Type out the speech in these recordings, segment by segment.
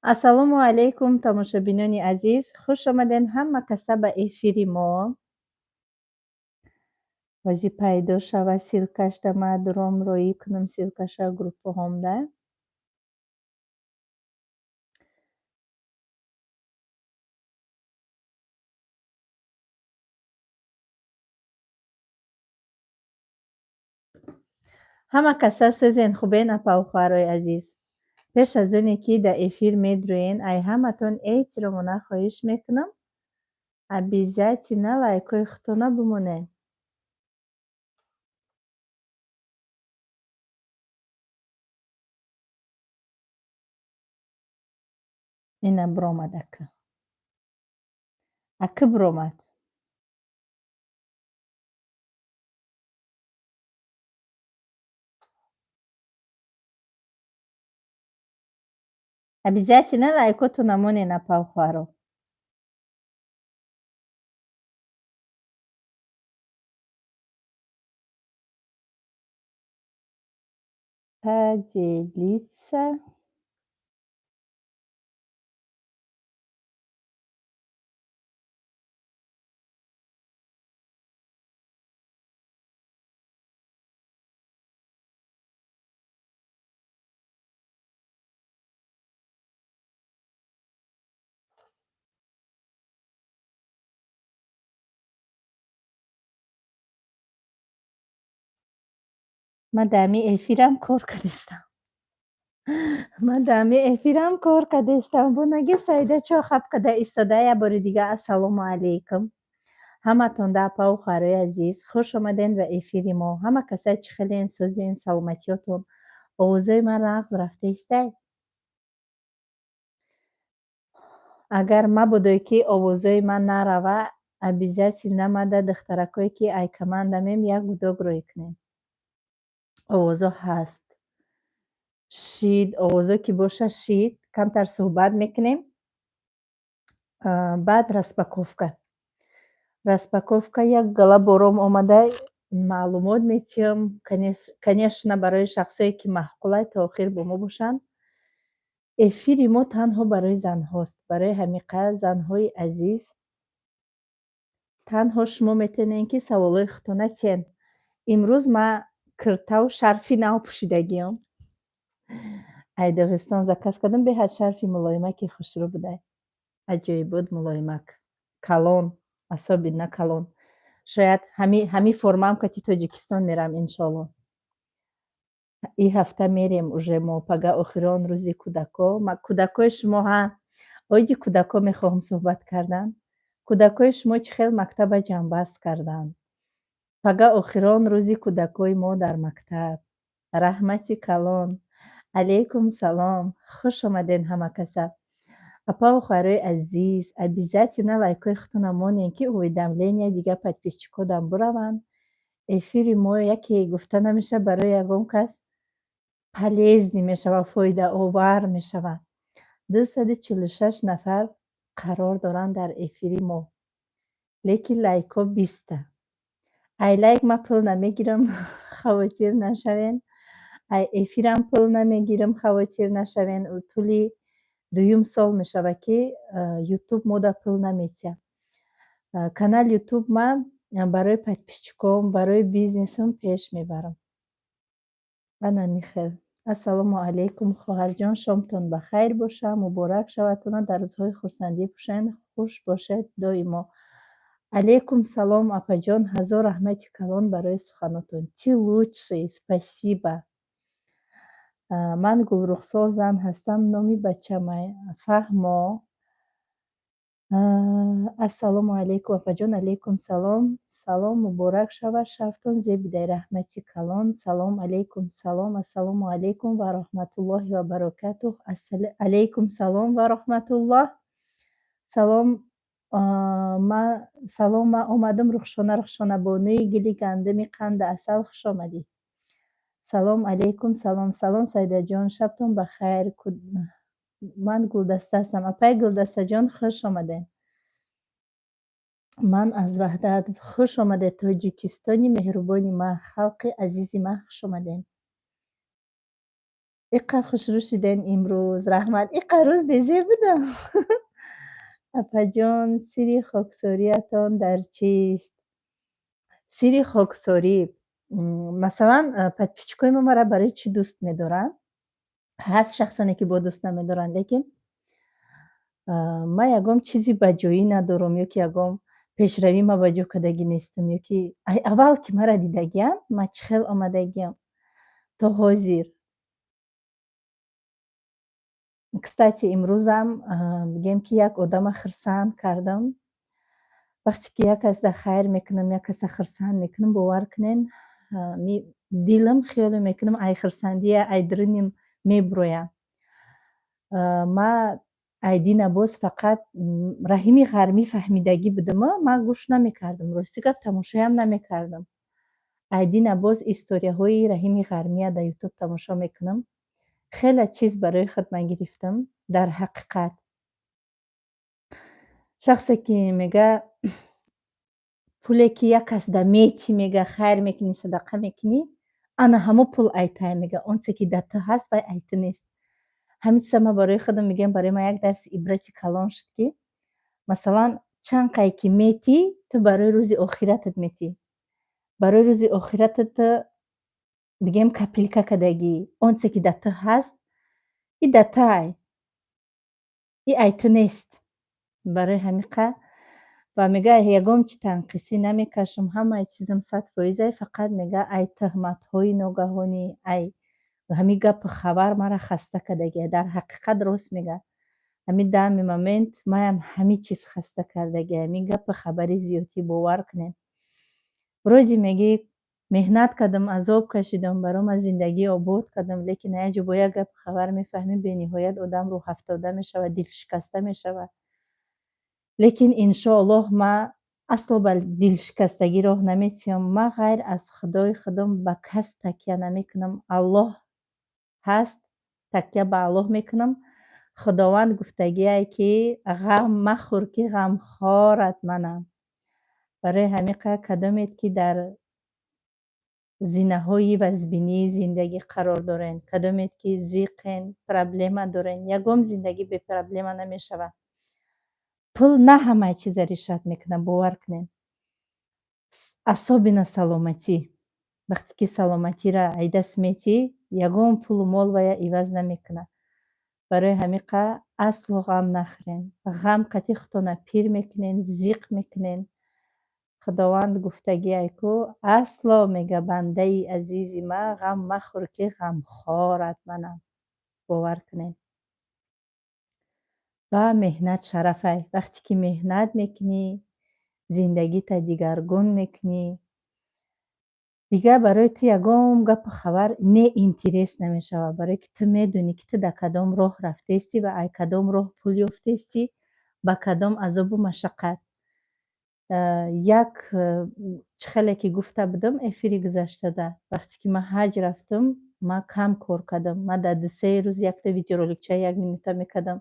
Ассалому алайкум, тамошобинони азиз. Хуш омаден ҳама каса ба эфири мо. Ҳозӣ пайдо шава силкаш да ма дуром роӣ кунам силкаша группаҳомда. Ҳама каса сӯзен хубен апавхӯарои азиз. Пеш аз оне ки да эфир медурӯен, ай ҳаматон эҳтиромона хоҳиш мекунам. Обязательно лайкои худтона бимоне. Ина биромад ака. Ака биромад. Обязательно лайкотона монен апавхӯаро. Поделиться. Ман дар ҳамин эфирам кор кардистам. Бо наги Саида чо хаб када истода як бори дига ассалому алайкум. Ҳаматон да апавхӯарои азиз, хуш омаден ба эфири мо. Ҳама касае чӣ хелен сӯзен, саломатиётон. Овозои ман нағз рафтаистай? Агар мабудое ки овозои ман нарава, обязательно ма да духтаракое ки айкамандамем як гудогрӯй кунем. Овозо ҳаст. Шид, овозо ки боша шид, камтар суҳбат мекунем. Баъд распаковка. Распаковка як гала бором омада маълумот метиҳам, конечно барои шахсое ки маъқулай то охир бо мо бошанд. Эфири мо танҳо барои занҳост, барои ҳамиқа занҳои азиз. Танҳо шумо метавонед ки саволои худтона тиен. Имрӯз ман куртаву шарфи нав пӯшидагиам. Ай Дағистон заказ кардам беҳад шарфи мулоимаки хушрӯ будай. Аҷоиб буд мулоимак. Калон, асобина калон. Шояд ҳамин формаам кати Тоҷикистон мерам иншоалло. Ин ҳафта мерем уже мо пага охирон рӯзи кӯдако. Кӯдакои шумо оиди кӯдако мехоҳам суҳбат кардан. Кӯдакои шумо чӣ хел мактаба ҷамъбаст карданд. Пага охирон рӯзи кӯдакои мо дар мактаб. Раҳмати калон. Алейкум салом. Хуш омаден ҳама каса. Апавхӯарои азиз, обязательно лайкои худтона монен ки уведомления дига подписчикодам бираванд. Эфири мо яке гуфта намешавад барои ягон кас полезный мешавад, фоидаовар мешавад. 246 нафар қарор доранд дар эфири мо. Лекин лайкҳо 20. Ай лайк ман пул намегирам, хавотир нашавен. Ай эфирам пул намегирам, хавотир нашавен. Тӯли 2 сол мешавад ки ютуб мода пул наметиҳад. Канали ютуб ман барои подписчиком, барои бизнесам пеш мебарам. Ана михел. Ассалому алайкум хоҳарҷон, шомтон бахайр бошад, муборак шавад, дар рӯзҳои хурсандӣ хуш бошед доимо. Алейкум салом апаҷон, ҳазор раҳмати калон барои суханотон. Ти лучший, спасибо. Ман Гулрухсол зан ҳастам, номи бачам Фаҳмо. Ассалому алайкум апаҷон. Алейкум салом. Салом муборак шавад, шавтон зебидай, раҳмати калон. Салом алейкум салом. Ассалому алайкум ва раҳматуллоҳи ва баракатуҳ. Алейкум салом ва раҳматуллоҳ. Салом. Ман омадам рухшонабонӯи гили гандуми қанди асал хуш омадӣ. Салом алейкум салом. Салом Саидаҷон, шабтон бахайр. Ман Гулдаста ҳастам. Апай Гулдастаҷон хуш омадед. Ман аз Ваҳдат. Хуш омадед Тоҷикистони меҳрубони ман, халқи азизи ман хуш омадед. اینقدر خوشرو شدین امروز رحمت اینقدر روز بیزی بودم. اپا جان سری خاکساریتان در چیست؟ سری خاکساری مثلا подписчикای ما مرا برای چی دوست می‌دارن؟ هست شخصانی که با دوست نمی‌دارن لیکن ما ягом чизи ба ҷоӣ надорам ё ки ягом пешравӣ ма ба ҷо кардагӣ нестам ё ки аввал ки маро дидагиям ма чӣ хел омадагиям то ҳозир. Кстати имрӯзам бигем ки як одама хирсанд кардам. Вақте ки як касда хайр мекунам як каса хирсанд мекунам бовар кунед дилам хиёле мекунам ай хирсандия ай дилим мебурояд. ма айдина боз фақат Раҳими Ғармӣ фаҳмидагӣ будама ма гӯш намекардам рости гап тамошоям намекардам. Айдина боз историяҳои Раҳими Ғармия дар ютуб тамошо мекунам. хеле чиз барои худ ман гирифтам. Дар ҳақиқат шахсе ки мега пуле ки як кас да метӣ мега хайр мекунӣ садақа мекунӣ ана ҳамо пул айтай мега он чизе ки дар ту ҳаст вай айти нест. ҳамин чиза ман барои худам мегӯям барои ман як дарси ибрати калон шуд ки масалан чанд қай ки метӣ ту барои рӯзи охиратат метӣ. Барои рӯзи охиратат ту бигем капилка кардагӣ он чизе ки дар ту ҳаст и дар тай и ай ту нест. Барои ҳамин қадр ва мега ягом чи танқисӣ намекашам ҳамаи чизам 100% фақат мега ай тӯҳматҳои ногаҳонӣ ай ҳамин гапу хабар маро хаста кардагия. Дар ҳақиқат рост мега ҳамин дами момент маям ҳамин чиз хаста кардагия. Ҳамин гапу хабари зиёдӣ бовар кунед. Вроде мегӣ меҳнат кардам азоб кашидам барома зиндагӣ обод кардам лекин як ҷо бо як гапу хабар мефаҳмӣ бениҳоят одам рӯҳафтода мешавад дилшикаста мешавад. лекин иншоаллоҳ ма асло ба дилшикастагӣ роҳ наметиҳам. Ма ғайр аз худои худам ба кас такя намекунам. Аллоҳ ҳаст такя ба Аллоҳ мекунам. худованд гуфтагиае ки ғам махӯр ки ғамхорат манам. барои ҳамин қадр кадомед ки дар зинаҳои вазбинии зиндагӣ қарор дорен кадомед ки зиқен проблема дорен ягом зиндагӣ бепроблема намешавад. пул на ҳамаи чиза решат мекунад бовар кунед. асобина саломатӣ вақте ки саломатиро аз даст медиҳӣ ягон пулу мол вая иваз намекунад. барои ҳамин қадр асло ғам нахӯред. ғам қатъи худтона пир мекунед зиқ мекунед. худованд гуфтагиае ку асло мега бандаи азизи ма ғам махӯр ки ғамхорат манам. бовар кунед. ва меҳнат шарафай. вақте ки меҳнат мекунӣ зиндагита дигаргун мекунӣ дигар барои ту ягон гапу хабар не интерес намешавад. барое ки ту медонӣ ки ту дар кадом роҳ рафтаистӣ ва аз кадом роҳ пул ёфтаистӣ ба кадом азобу машаққат. як чӣ хеле ки гуфта будам эфири гузаштада вақте ки ман ҳаҷ рафтам ман кам кор кардам. ман дар 2-3 рӯз якта видеороликчаи 1 минута мекардам.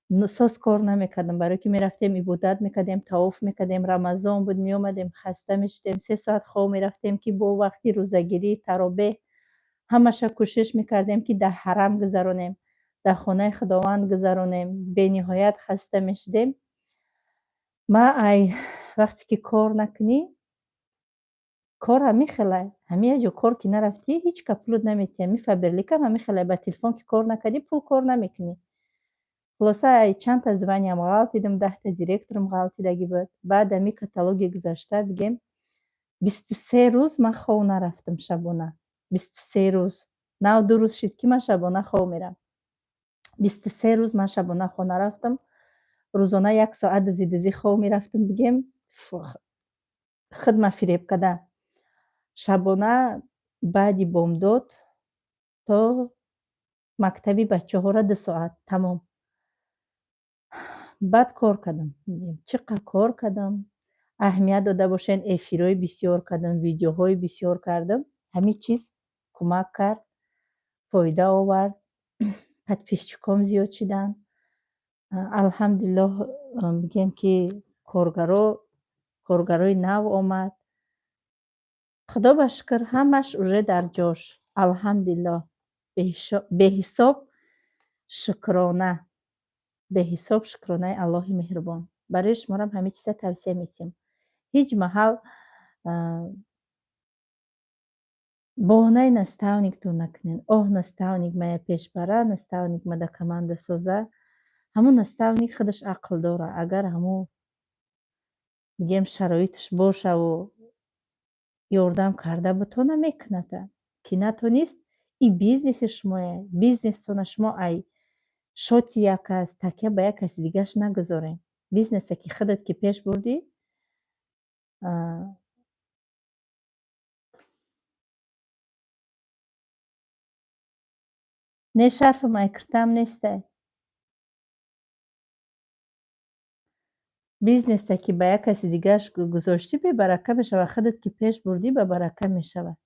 нусос кор намекардам барое ки мерафтем ибодат мекардем тавоф мекардем рамазон буд меомадем хаста мешудем 3 соат хоб мерафтем ки бо вақти рӯзагирӣ таробеҳ ҳамаша кӯшиш мекардем ки дар ҳарам гузаронем дар хонаи худованд гузаронем. бениҳоят хаста мешудем. ма ай вақте ки кор накунӣ кор ҳамин хеле ҳамин як ҷо кор ки нарафтӣ ҳеҷ ка пулут наметиҳи ҳамин фаберликам ҳамин хеле ба телефон ки кор накардӣ пул кор намекунӣ. хулоса ай чандта званиям ғалтидам 10 та директорам ғалтидагӣ буд. баъд ҳамин каталоги гузашта бигем 23 рӯз ман хоб нарафтам шабона. 23 рӯз нав 2 рӯз шуд ки ман шабона хоб мерам. 23 рӯз ман шабона хоб нарафтам. рӯзона 1 соат дизӣ хоб мерафтам бигем худма фиреб кардан. шабона баъди бомдод то мактаби бачаҳоро 2 соат тамом. баъд кор кардам. чӣ қадр кор кардам. аҳамият дода бошед эфирҳои бисёр кардам видеоҳои бисёр кардам. ҳамин чиз кӯмак кард фоида овард. подписчиком зиёд шуданд. алҳамдулиллоҳ мегӯям ки коргарои нав омад. худо ба шукр ҳамаш уже дар ҷош. алҳамдулиллоҳ. بهحساب شکرانه بهحساب شکرانه الله مهربان. برای شما هم همه چیز توصیه میتیم. هیچ محل بонай наставникту накунед. Оҳ наставник мая пешбара, наставник мада команда соза. ҳамун наставник худаш ақл дора. Агар ҳамун мигем шароиташ бошаву ёрдам карда бутона мекунада. Ки натонист и бизнеси шумояд. Бизнестона шумо ай шоти як кас, такя ба як каси дигаш нагузоред. Бизнесе ки худат ки пеш бурдӣ не шарфи май киртам несте. бизнесе ки ба як каси дигаш гузоштӣ бебарака мешавад. худат ки пеш бурдӣ ба барака мешавад.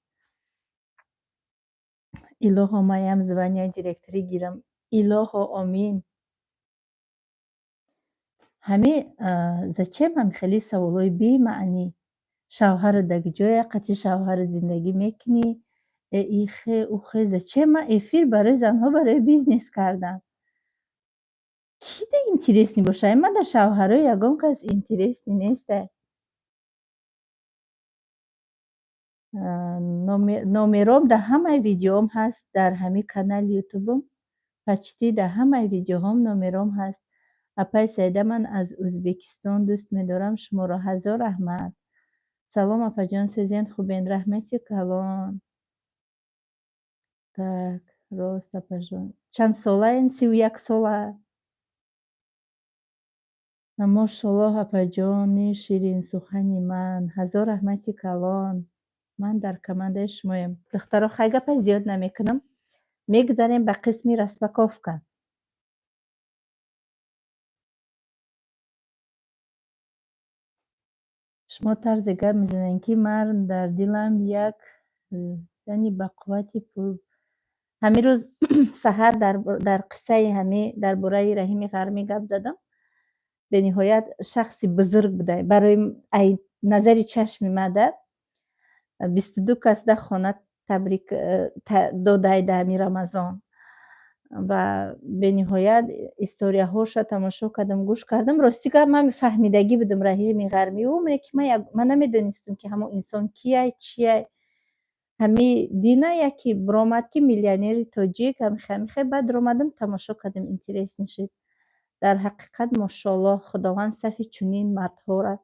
илоҳо маям звания директорӣ гирам. илоҳо амин. ҳами зачем ҳам хеле саволои бемаънӣ? шавҳарат даг ҷоя қачи шавҳарат зиндагӣ мекунӣ? ихе ухе. зачем ман эфир барои занҳо барои бизнес кардам? ки да интересни бошад? Ман да шавҳаро ягон кас интересни несте. номером дар ҳамаи видеоам ҳаст. дар ҳамин канали ютубам почти дар ҳамаи видеоҳом номером ҳаст. апай сайда ман аз Ӯзбекистон дӯст медорам. шуморо ҳазор раҳмат. салом апаҷон сӯзен хубен. раҳмати калон. так рост апаҷон. чанд солаен? 31 сола. мошоллоҳ апаҷони ширинсухани ман. ҳазор раҳмати калон. ман дар командаи шумоям. духтаро хай гапа зиёд намекунам. мегузарем ба қисми распаковка. шумо тарзе гап мезанед ки ман дар дилам як зани бақуввати пур. ҳамин рӯз саҳар дар қиссаи ҳамин дар бораи Раҳими Ғармӣ гап задам. бениҳоят шахси бузург буда. барои назари чашми мада 22 кас да хона табрик додай дар ҳамин рамазон. ва бениҳоят историяҳоша тамошо кардам, гӯш кардам. рости гап ман фаҳмидагӣ будам Раҳими Ғармӣ. умре ки ман намедонистам ки ҳамон инсон кияй, чияй. ҳамин дина яке биромад ки миллионери тоҷик ҳамихе баъд омадам тамошо кардам. интересни шуд. дар ҳақиқат мошоллоҳ худованд сафи чунин мардҳоро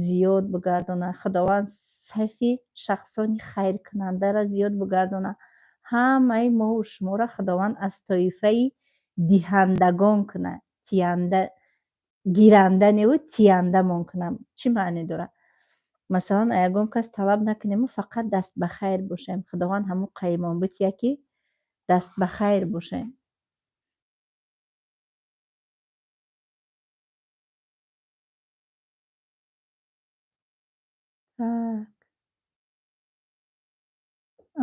зиёд бигардонад. худованд сафи шахсони хайркунандаро зиёд бигардонад. ҳамаи моҳу шуморо худованд аз тоифаи диҳандагон кунад. тиянда гиранда неву тияндаамон кунад. чӣ маъне дорад? масалан ягон кас талаб накунем фақат даст ба хайр бошем. худованд ҳамон қаимон бутия ки даст ба хайр бошем.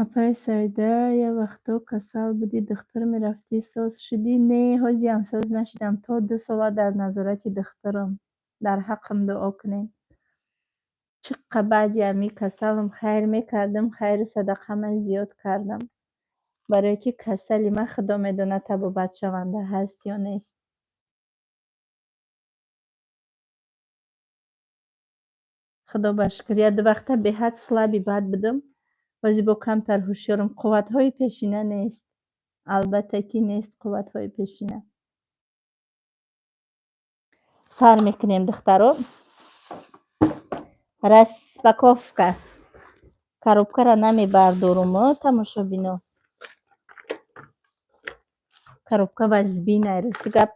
апай сайда я вақто касал будӣ духтар мерафтӣ соз шудӣ? Не ҳозиам соз нашудам. то 2 сола дар назорати духтарам. дар ҳаққам дуо кунед. чиққа баъди ҳамин касалам хайр мекардам. хайру садақаам зиёд кардам. барое ки касали ман худо медонад табобатшаванда ҳаст ё нест. худо ба шукр. як ду вақта беҳад слаби бад будам. ҳозир бо камтар ҳушёрам. қувватҳои пешина нест. албатта ки нест қувватҳои пешина. сар мекунем духтаро. распаковка. коробкаро намебардорум. тамошобино. коробка вазбинай. рости гап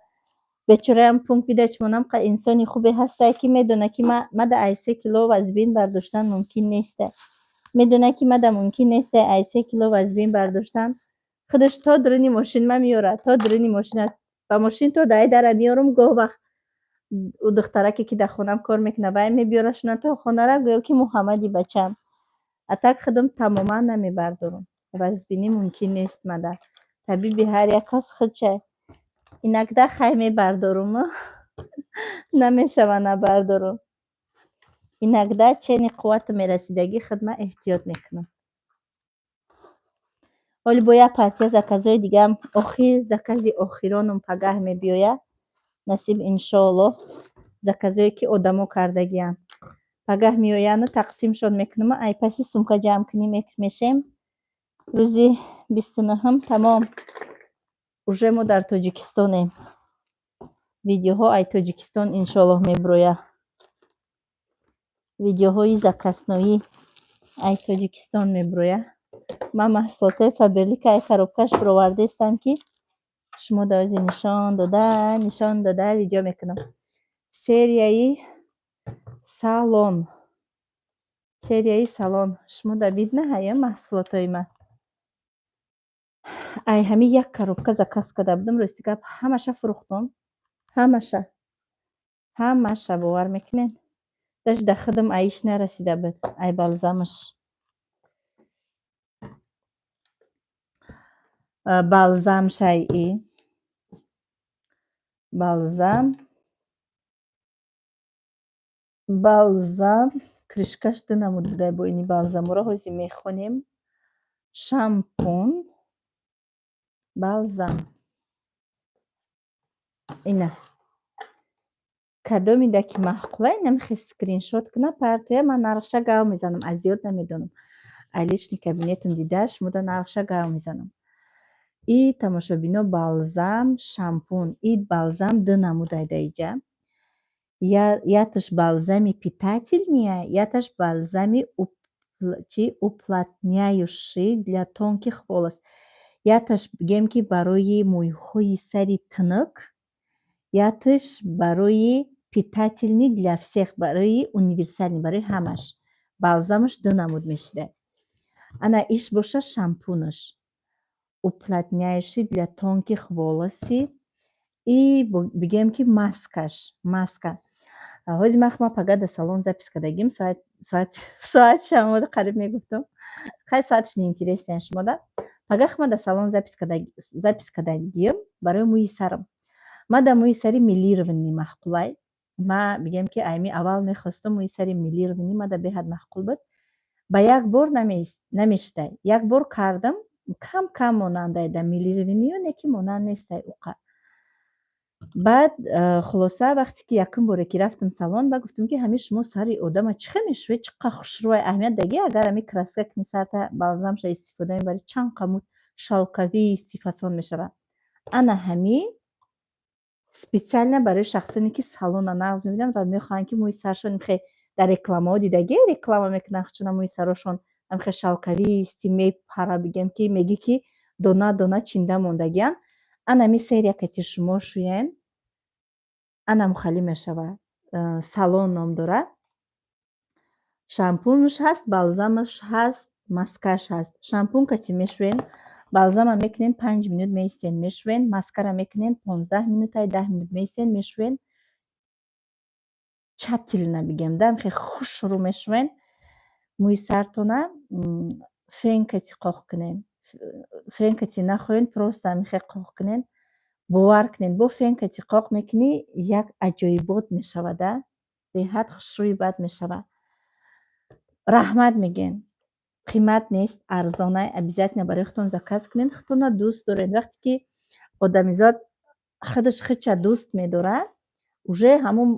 бечораам пункт видач монам ка инсони хубе ҳастае ки медона ки мада ай 3 кило вазбин бардоштан мумкин несте. медона ки мада мумкин несте ай 3 кило вазбин бардоштан. худаш то дуруни мошин ма меёрад. то дуруни мошина ба мошин то дай дара меёрам. гоҳ вақт ӯ духтараке ки дар хонам кор мекунад вай мебиёрашона то хонара гӯё ки муҳаммади бачам. а так худам тамоман намебардорам. вазбинӣ мумкин нест мада. табиби ҳар як кас худчай. инакда хай мебардорум. намешава набардорум. инакда чени қуввату мерасидагӣ худма эҳтиёт мекунам. ҳоли бо як партия заказҳои дигам закази охиронум пагаҳ мебиёяд. Насиб иншоаллоҳ заказҳое ки одамо кардагиянд пагаҳ меояну тақсимшон мекунам. Ай паси сумка ҷамъкунӣ мешем. рӯзи 29 тамом уже мо дар Тоҷикистонем. видеоҳо ай Тоҷикистон иншоаллоҳ мебирояд. видеоҳои закасноӣ ай Тоҷикистон мебирояд. ман маҳсулотои Фаберлика ай коробкаш баровардаистам ки шумо дози нишон дода видео мекунам. серияи салон шумо да бид наҳая маҳсулотои ман. ай ҳами як коробка заказ карда будам. рости гап ҳамаша фурӯхтам. ҳамаша бовар мекунед. даш да худам аиш нарасида буд. ай балзамаш балзам шайъӣ балзам кришкаш ду намуд будай. бо ини балзаморо ҳозир мехонем. шампун балзам ина кадомида ки маъқулай намехе скриншот куна партоя. ман нархша гав мезанам. аз зиёд намедонам. ай личный кабинетам дида шумода нархша гав мезанам. и тамошобино балзам шампун. и балзам ду намудай даиҷа. яташ балзами питательния, яташ балзами уплотняющий для тонких волос. яташ бигем ки барои мӯйҳои сари тинук, яташ барои питательный для всех, барои универсальный, барои ҳамаш. балзамаш ду намуд мешида. ана иш боша шампунаш уплотняющий для тонких волоси. и бигем ки маска. ҳозир махма пага да салон запис кардагим. соат шамода қариб мегуфтам. хай соатш неинтересен шумода. пагахма да салон запис кардагим барои мӯи сарам. ма да мӯи сари милированӣ маҳқулай. ма бигем ки айми аввал мехостам мӯи сари милированӣ ма да беҳад маҳқул буд. ба як бор намешидай. як бор кардам кам монандай да милированиё не ки монанд нестай уқа. баъд хулоса вақте ки якум боре ки рафтам салон ба гуфтам ки ҳами шумо сари одама чӣ хел мешӯед, чӣ қадр хушрӯай аҳамият даги агар ҳами краска кунӣ сарта балзамша истифода мебарӣ чанд қамут шалкавӣ истифасон мешавад. ана ҳами специально барои шахсоне ки салона нағз мебинанд ва мехоҳанд ки мӯи саршон хе дар рекламаҳо дидаги реклама мекунанд чуна мӯи сарошон ҳамхе шалкавӣ исти мепара бигем ки меги ки дона дона чинда мондагиянд. ана ҳами серия кати шумо шӯяен. ана мухаллӣ мешавад. салон ном дорад. шампунш ҳаст, балзамаш ҳаст, маскаш ҳаст. шампун кати мешӯен, балзама мекунен 5 минут меистен мешӯен, маскара мекунен 15 минутай 10 минут меистен мешӯен. чатилна бигем да хе хушрӯ мешӯен. мӯи сартона фен кати қоқ кунен. фен кати нахоҳен просто ҳамихе қоқ кунен. бовар кунед бо фен кати қоқ мекунӣ як аҷоибот мешавада. беҳад хушрӯи бад мешавад. раҳмат мегем. қимат нест, арзона. обязательно барои худтон заказ кунед. худтона дӯст доред. вақте ки одамизод худаш хича дӯст медорад уже ҳамон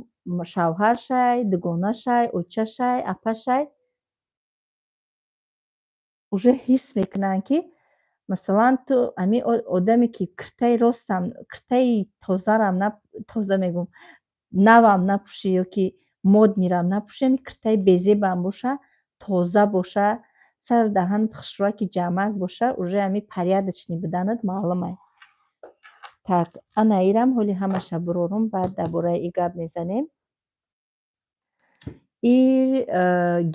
шавҳаршай, дугонашай, очашай, апашай уже ҳис мекунанд ки масалан ту ами одаме ки киртаи ростам киртаи тозарам тоза мегӯм навам напӯшӣ ё ки моднирам напӯшӣ ами киртаи безебам боша тоза боша сар даҳанат хушрӯаки ҷамак боша уже ами порядочный буданат маълумай. так ана ирам ҳоли ҳамаша бурорум баъд дар бораи и гап мезанем. и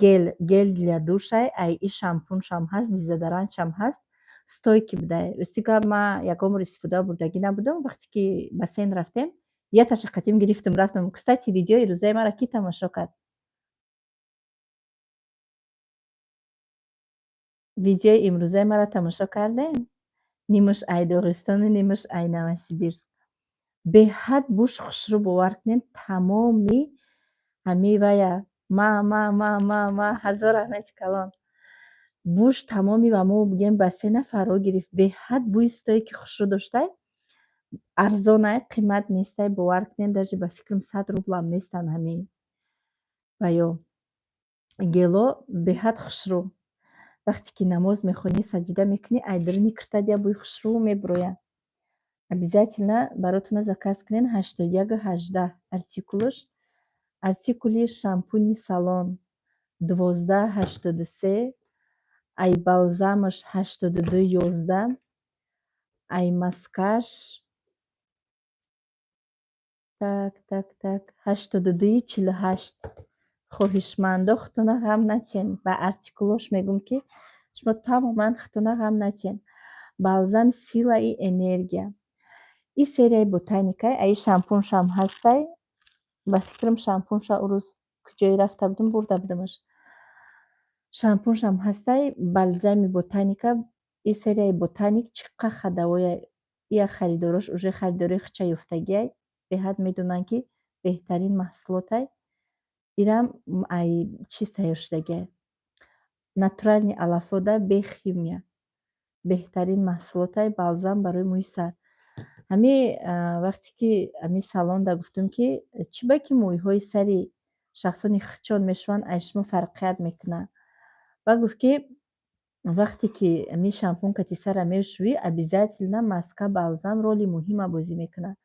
гел для душай ай и шампуншам ҳаст, дезодорантшам ҳаст. стойки будай. рости гап ман ягон бор истифода бурдагӣ набудам. вақте ки бассейн рафтем яташа қатим гирифтам рафтам. кстати видеои рӯзаи маро ки тамошо кард? видеои имрӯзаи маро тамошо кардем? нимаш ай Доғистону нимаш ай Новосибирск. беҳад буш хушрӯ бовар кунед. тамоми ҳами вая ма ҳазор раҳмати калон. бӯш тамоми ва мо бигем ба 3 нафарро гирифт. Беҳад бӯйистое ки хушрӯ доштай. Арзонае, қимат нестай. Бовар кунед даже ба фикрам 100 рублам нестан ҳамин ва ё гело беҳад хушрӯ. Вақте ки намоз мехонӣ, саҷда мекунӣ, айдирини киртадия бӯи хушрӯ мебурояд. Обязательно баротона заказ кунед 8118 артикулаш. Артикули шампуни салон 1283, ай балзамаш 8211, ай маскаш 8248. хоҳишмандо худтона ғам натен. Ба артикулош мегӯм ки шумо тамоман худтона ғам натен. Балзам силаи энергия. И серияи ботаникай. Аи шампуншам ҳастай. Ба фикрам шампунша ӯ рӯз куҷое рафта будам, бурда будамаш. Шампуншам ҳастай. Балзами ботаника. И серияи ботаник чиққа хадавоя. Я харидорош уже харидори хуча ёфтагиай. Беҳад медонанд ки беҳтарин маҳсулотай. Ирам ай чиз тайёр шудагиай. Натурални алафода бе химия. Беҳтарин маҳсулотай балзам барои мӯи сар. Ҳами вақте ки ҳами салонда гуфтум ки чӣ ба ки мӯйҳои сари шахсони хичон мешаванд, ай шумо фарқият мекунад. Ва гуфт ки вақте ки ҳами шампун кати сара мешӯӣ, обязательно маска балзам роли муҳима бозӣ мекунад.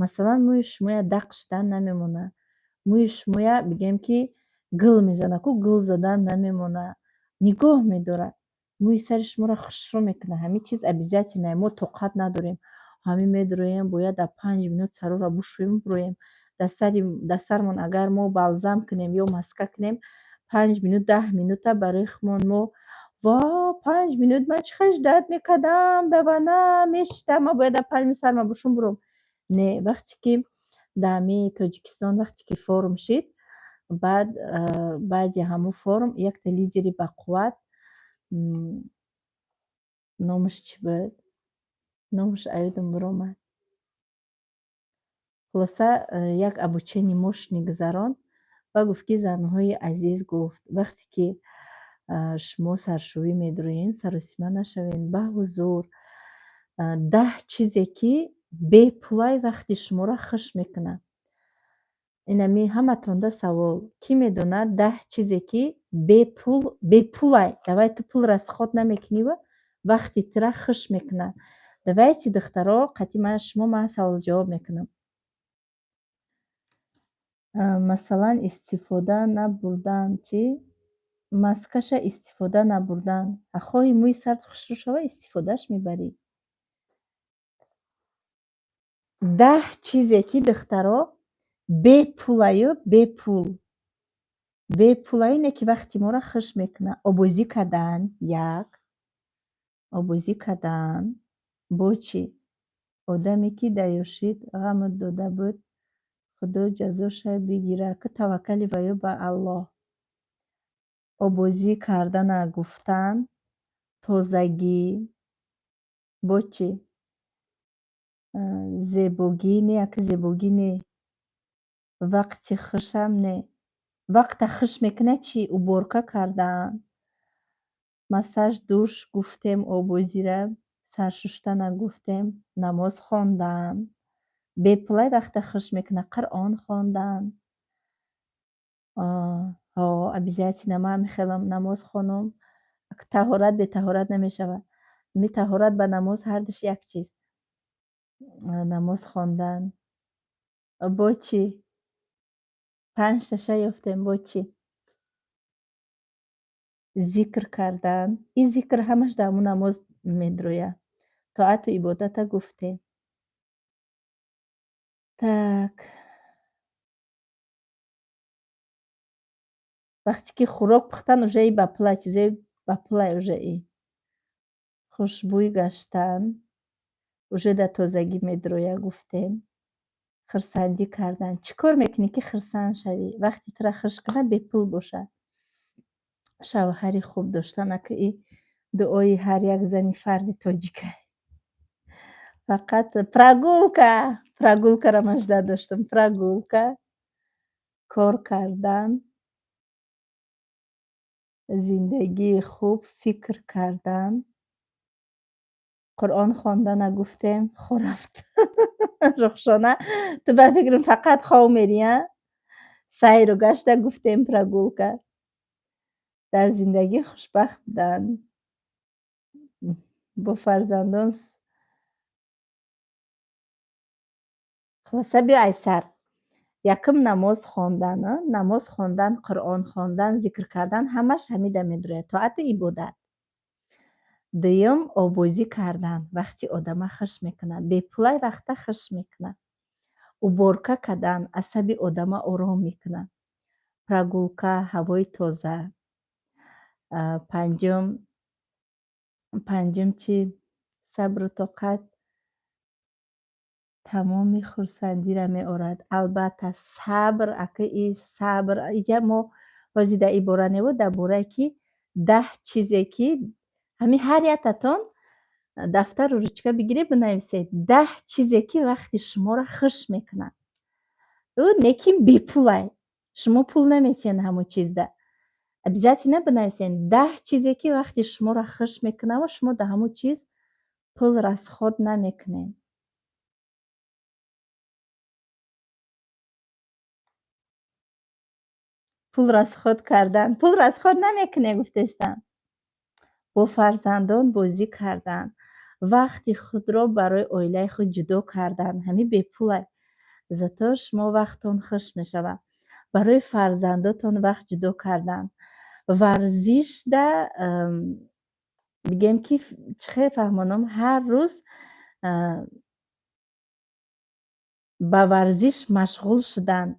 Масалан, мӯи шумоя дақ шудан намемонад. мӯи шумоя бигем ки гил мезанад, ку гил задан намемонад. Нигоҳ медорад. мӯи сари шуморо хушрӯ мекунад. Ҳамин чиз обязательно. Мо тоқат надорем. ҳамин медроем, бояд дар 5 минут сарора бушӯем, буроем. Дар сармон агар мо балзам кунем ё маска кунем, 5 минут 10 минута барои худмон мо ва 5 минут ман чӣ хаждат мекардам, давана мешитам, ман бояд дар 5 минут сарма бушӯм буром. Не, вақте ки дар ҳамин Тоҷикистон вақте ки форум шид, баъди ҳамун форум якта лидери бақувват, номаш чӣ буд? Номаш аёдам биромад. Хулоса як обучени мощный гузаронд ва гуфт ки занҳои азиз, гуфт вақте ки шумо саршӯвӣ медроед, саросима нашавед, ба ҳузур 10 чизе ки бепулай вақти шуморо хуш мекунад. Инами ҳаматонда савол. Кӣ медонад 10 чизе ки бепулай, давай ту пул расход намекуниву вақти тира хуш мекунад. Давайте духтаро, қатъи шумо ман савол ҷавоб мекунам. Масалан, истифода набурдан чӣ? Маскаша истифода набурдан. Хоҳӣ мӯи сарт хушрӯ шава, истифодаш мебарӣ. 10 чизе ки духтаро бепулаю, бепул. Бепулаи не ки вақти моро хуш мекунад. Обозӣ кардан, як. Обозӣ кардан. Бо чӣ? Одаме ки даёшид ғамат дода буд, худо ҷазоша бигирад. Ку таваккали ва ё ба Аллоҳ. Обозӣ кардана гуфтан, тозагӣ. Бо чӣ? Зебогӣ не, яки зебогӣ не. Вақти хушам не. Вақта хуш мекунад чӣ? Уборка кардан. Массаж, душ гуфтем, обозира, саршуштана гуфтем, намоз хондан. Бепулай вақта хуш мекунад, Қуръон хондан. Обязательно ман мехелам намоз хонам. Таҳорат бе таҳорат намешавад. Ми таҳорат ба намоз ҳардуш як чиз. Намоз хондан. Бо чӣ? 5 таша ёфтем. Бо чӣ? Зикр кардан. И зикр ҳамаш дар ҳамун намоз медрояд. Тоату ибодата гуфтем. Так. Вақте ки хӯрок пухтан уже и ба пулай, чизои ба пулай уже и. Хушбӯй гаштан. Уже дар тозагӣ медрояд гуфтем. Хурсандӣ кардан. Чӣ кор мекунӣ ки хурсанд шавӣ? Вақти тура хуш кунад, бепул бошад. Шавҳари хуб доштан, аки и дуои ҳар як зани фарди тоҷикай. Фақат прогулка. Прогулкаро ман жда доштам. Прогулка. Кор кардан. زندگی خوب فکر کردن. قرآن خواندن گفتیم خو رفت. رخشانه تو به فکر فقط خواب میری ها؟ سیر و گشت گفتیم پرگولکه در زندگی خوشبخت بودن با فرزندان خلاصه بیا ایسر یکم نماز خواندن قرآن خواندن ذکر کردن همش همیده میدره طاعت عبادت. دویم آبوزی کردن وقتی آدم خش میکنه بی پولای وقتا خش میکنه уборка کردن عصبی آدم آرام میکنه پرگولکا هوای تازه. پنجم چی صبر و طاقت تمامی خورسندی را می آورد. البته صبر اگه این صبر اینجا ما بازی در عباره نبود در باره که 10 چیزی که همین هر یکتان دفتر رو روچکه بگیری بنویسید 10 چیزی که وقتی شما را خوش میکنه و لیکن بی پولای شما پول نمیتین همون چیز ده обязательно بنویسین 10 چیزی که وقتی شما را خوش میکنه و شما در همون چیز پول رسخود نمیکنین. پول رسخود کردن پول رسخود نمیکنه گفتستم. با فرزندان بازی کردن وقتی خود را برای اویله خود جدا کردن همین به پول زتا شما وقتتون خوش میشوه برای فرزنداتون وقت جدا کردن ورزش ده بگم که چه فهمانم هر روز با ورزش مشغول شدن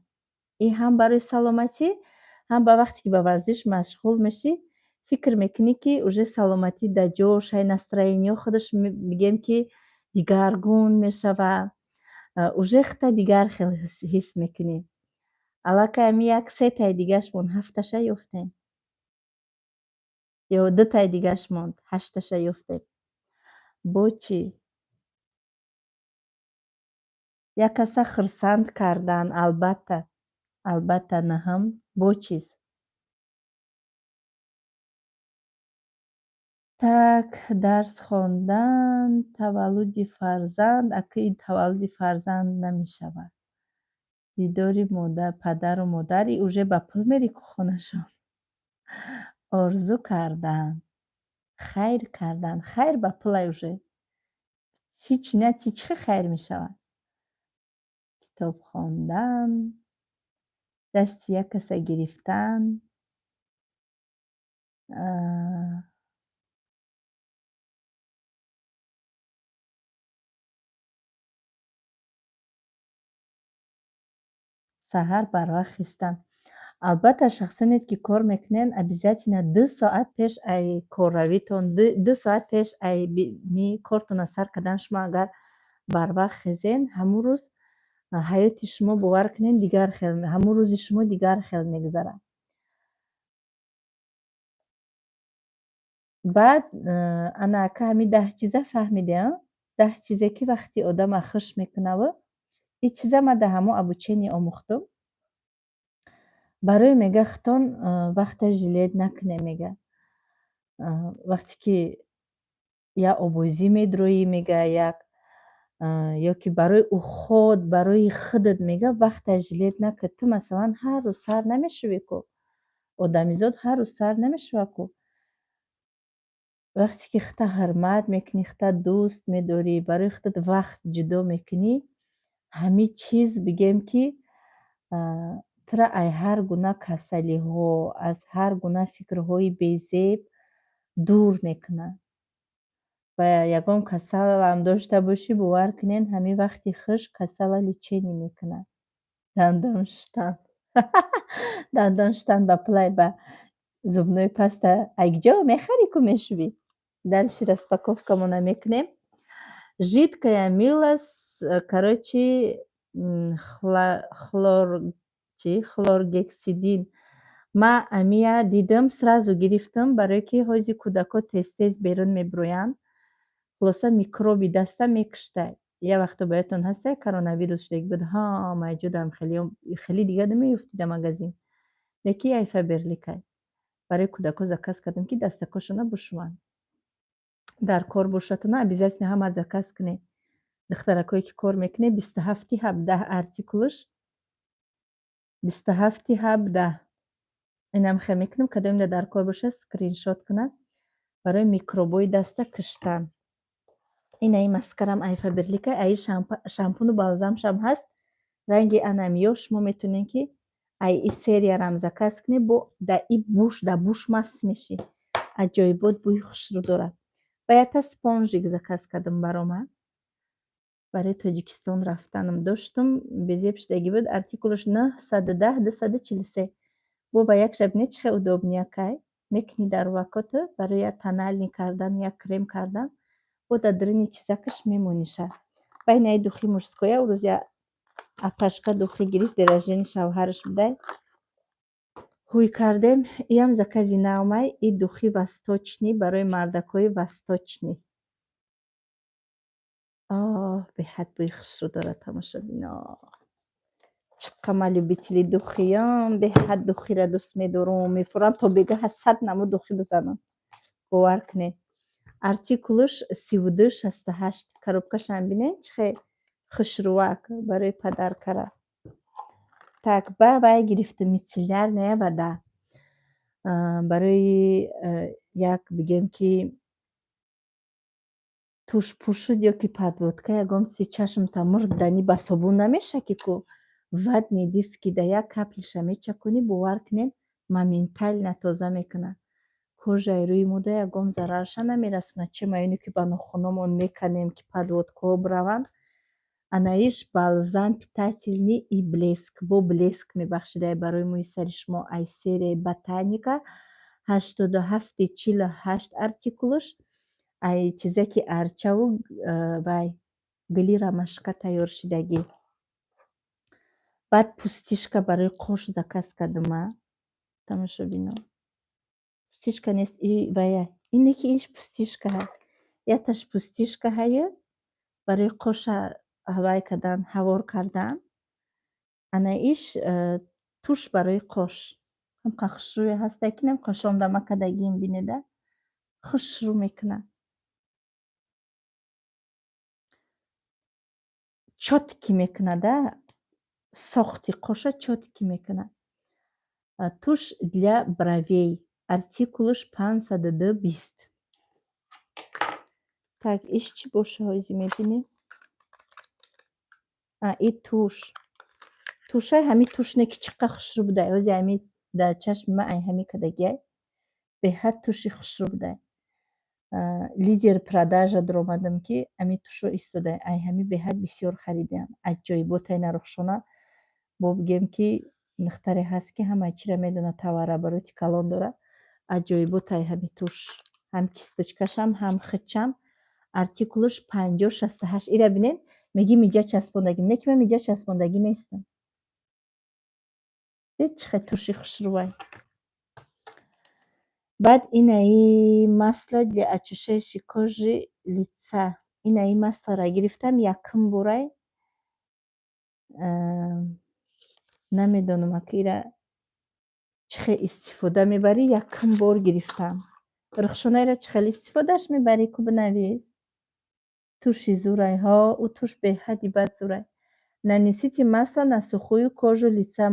این هم برای سلامتی هم با وقتی که با ورزش مشغول میشی فکر میکنی که اوجه سلامتی در جوش های نسترینی خودش میگم که دیگرگون میشوه اوجه خطا دیگر خیلی حس میکنی علاکه همی یک 3 تای دیگرش مون 7 تاشه یفتیم یا 2 تای دیگرش مون 8 تاشه یفتیم با چی؟ یک کسا خرسند کردن البته نه هم با چیز تک درس خواندن تولد فرزند اگه این تولد فرزند نمیشود دیداری مادر پدر و مادری اوژه با پل میری که خونشان آرزو کردن خیر با پل اوژه هیچ نه هیچ خیر میشود کتاب خواندن دست یک کس گرفتن سحر برای خستن البته شخصانیت که کار میکنین обязательно 2 ساعت پیش ای کاررویتون 2 ساعت پیش ای می کارتون سر کردن شما اگر بر وقت خزین همون روز حیات شما باور کنین دیگر خیلی همون روز شما دیگر خیلی میگذره. بعد انا که همین 10 چیزه فهمیدم 10 چیزه که وقتی آدم خوش میکنه و این چیزه ما در همون ابوچینی آموختم برای میگه ختان وقت جلید نکنه میگه وقتی که یا آبوزی میدروی میگه یک یا که برای او خود برای خودت میگه وقت جلید نکن تو مثلا هر روز سر نمیشوی کو آدمیزاد هر روز سر نمیشوه کو وقتی که خطا حرمت میکنی خطا دوست میداری برای خودت وقت جدا میکنی همه چیز بگیم که ترا ای هر گونه کسلی ها از هر گونه فکرهای بیزیب دور میکنه و یگام کسل هم داشته باشی باور کنین همین وقتی خوش کسل لیچینی میکنه دندانشتن با پلای با зубной паста а где میخری که میشوی дальше распаковка мы намекнем жидкая мыло короче хлоргексидин ما امیا دیدم сразу گرفتم برای که حوزی کودکا تز بیرون میبروین خلاصه میکروبی دسته میکشته یه وقت بایدتون هسته کرونا ویروس شده بود ها موجودم خیلی دیگه نمیفتی در مغازین لکی ایفا برلیکای барои кӯдако заказ кардам, ки дастакашона бушуванд. Дар кор бошад на обязательно ҳама заказ кунед. Духтаракое ки кор мекунед 27 17 артикулаш 27 17 инам хел мекунам кадомда дар кор бошад скриншот кунад барои микробои даста куштан. Инаи маскарам айфа бирлика аи шампуну балзамшам ҳаст. Ранги анамиё шумо метавонед ки ай и сериярам заказ кунед бо да и буш да буш маст меши. Аҷоибот бӯи хушрӯ дорад. Баята спонжик заказ кардам барома. Барои Тоҷикистон рафтанам доштам. Безе пуштаги буд артикулаш 910 243. Бо ба як шабинед чӣ хел удобниякай. Мекунӣ дар вакото барои як тональник кардан як крем кардан. Бо да дрини чизакаш мемониша. Байнаи духи мужское урӯз я апашка духи гирифт деражени шавҳараш будай. Ҳуй кардем иам закази навмай и духи восточни барои мардакои восточни. беҳад бӯи хушрӯ дорад тамошобино. Чақа ма любители духиям, беҳад духира дӯст медорам. Мефурам то бегаҳа 100 намо духи бизанам. Бовар кунед. Артикулаш 3268. Коробкашам бинед чӣ хел хушрӯвак барои падаркара. Так ба вай гирифтам мицеллярная вода. Барои як бигем ки туш пушуд ё ки подводка ягон чизи чашмта мурдани ба собун намешаки ку вадни диски да як каплиша мечакунӣ бовар кунед моментально тоза мекунад. Кожаи рӯи мо да ягон зарарша намерасонад. Чема ине ки ба нохунамон меканем ки подводкаҳо бираванд. Анаиш балзам питательный и блеск. Бо блеск мебахшида барои мӯи сари шумо ай серияи ботаника 8748 артикулаш. Ай чизе ки арчаву вай гили рамашка тайёр шидагӣ. Баъд пустишка барои қош заказ кардама. Тамошобино. Пустишка нест и вая. Ине ки иш пустишка ҳай. Яташ пустишка ҳая барои қоша вай кардан ҳавор кардан. Ана иш туш барои қош. Ҳамқа хушрӯе ҳаста ки нем қошондама кадагием бинеда. Хушрӯ мекунад. чотки мекунада. Сохти қоша чотки мекунад. Туш для бровей. Артикулаш 520. Так, иш чӣ боша ҳозӣ мебинем? И туш. Тушай ҳами тушне ки чиқа хушрӯ будай. Ҳози ҳами дар чашми ма ай ҳами кадагиай. Беҳад туши хушрӯ будай. Лидер продажа даромадам ки ами тушо истодай. Ай ҳами беҳад бисёр харидам. Аҷоиботай нарухшона. Бо бигем ки духтаре ҳаст ки ҳамаи чира медонад товаробороти калон дорад. Аҷоиботай ҳами туш. ҳам кисточкашам ҳам хичам. Артикулаш 5068. Ира бинед меги миҷа часпондагӣ. Не ки ман миҷа часпондагӣ нестам. Дид чӣ хел туши хушрӯвай. Баъд инаи масло для очищающей кожи лица. Инаи маслоро гирифтам якум борай. Намедонам аки ира чӣ хел истифода мебарӣ. Якум бор гирифтам. Рухшона ира чӣ хел истифодаш мебарӣ ку бинавис. Туши зурайҳо у туш беҳади бад зурай. Нанесите масло на сухую кожу лица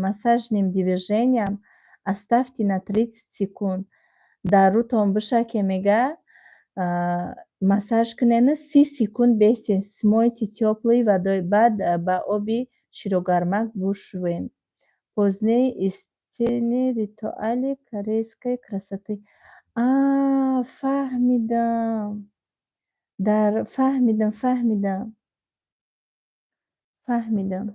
массажным движением оставьте на 30 секунд. Дар рӯтон бишаке мега массаж кунена 30 секунд бесен. Смойте тёплой водой. Баъд ба оби широгармак бушӯен. Позднее истини ритуали корейской красоты. Фаҳмидам. Фаҳмидам.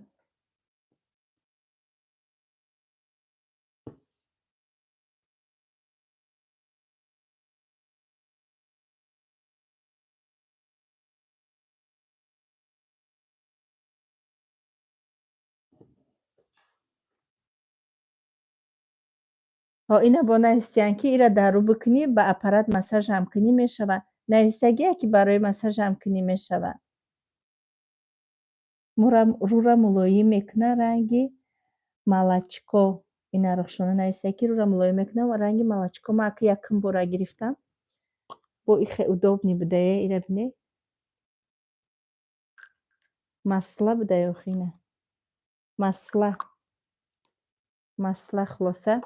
Ина бо нависиянд ки ира дар рӯ бикунӣ ба аппарат массажам кунӣ мешавад. Нависагие ки барои массажам кунӣ мешавад. Рӯра мулоим мекунад ранги молочко. اینا روشونه نیست که رو را ملایم میکنم و رنگ مالچکو ما که یکم بورا گرفتم بو ایخه удобні буде ایره بینه масла буде охینه масла خلاصه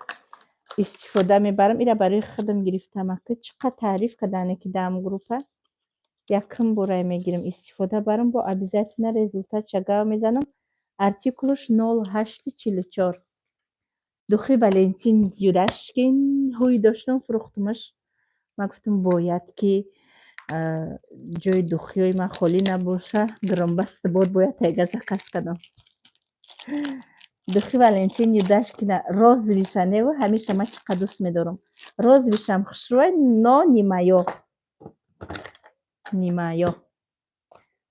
استفاده میبرم ایره برای خودم گرفتم که چقدر تعریف کردن که دام گروپه یکم بورا میگیرم استفاده برم با обязательно результат чагава میزنم артикулش 0844 دخی والنتین یودشکین هوی داشتم فروختمش ما گفتم باید که جای دخیای من خالی نباشه گرم بست باید تیگه زکست کردم دخی والنتین یودشکین راز بیشنه و همیشه من چقدر دوست میدارم راز بیشم خشروه نا نیمایا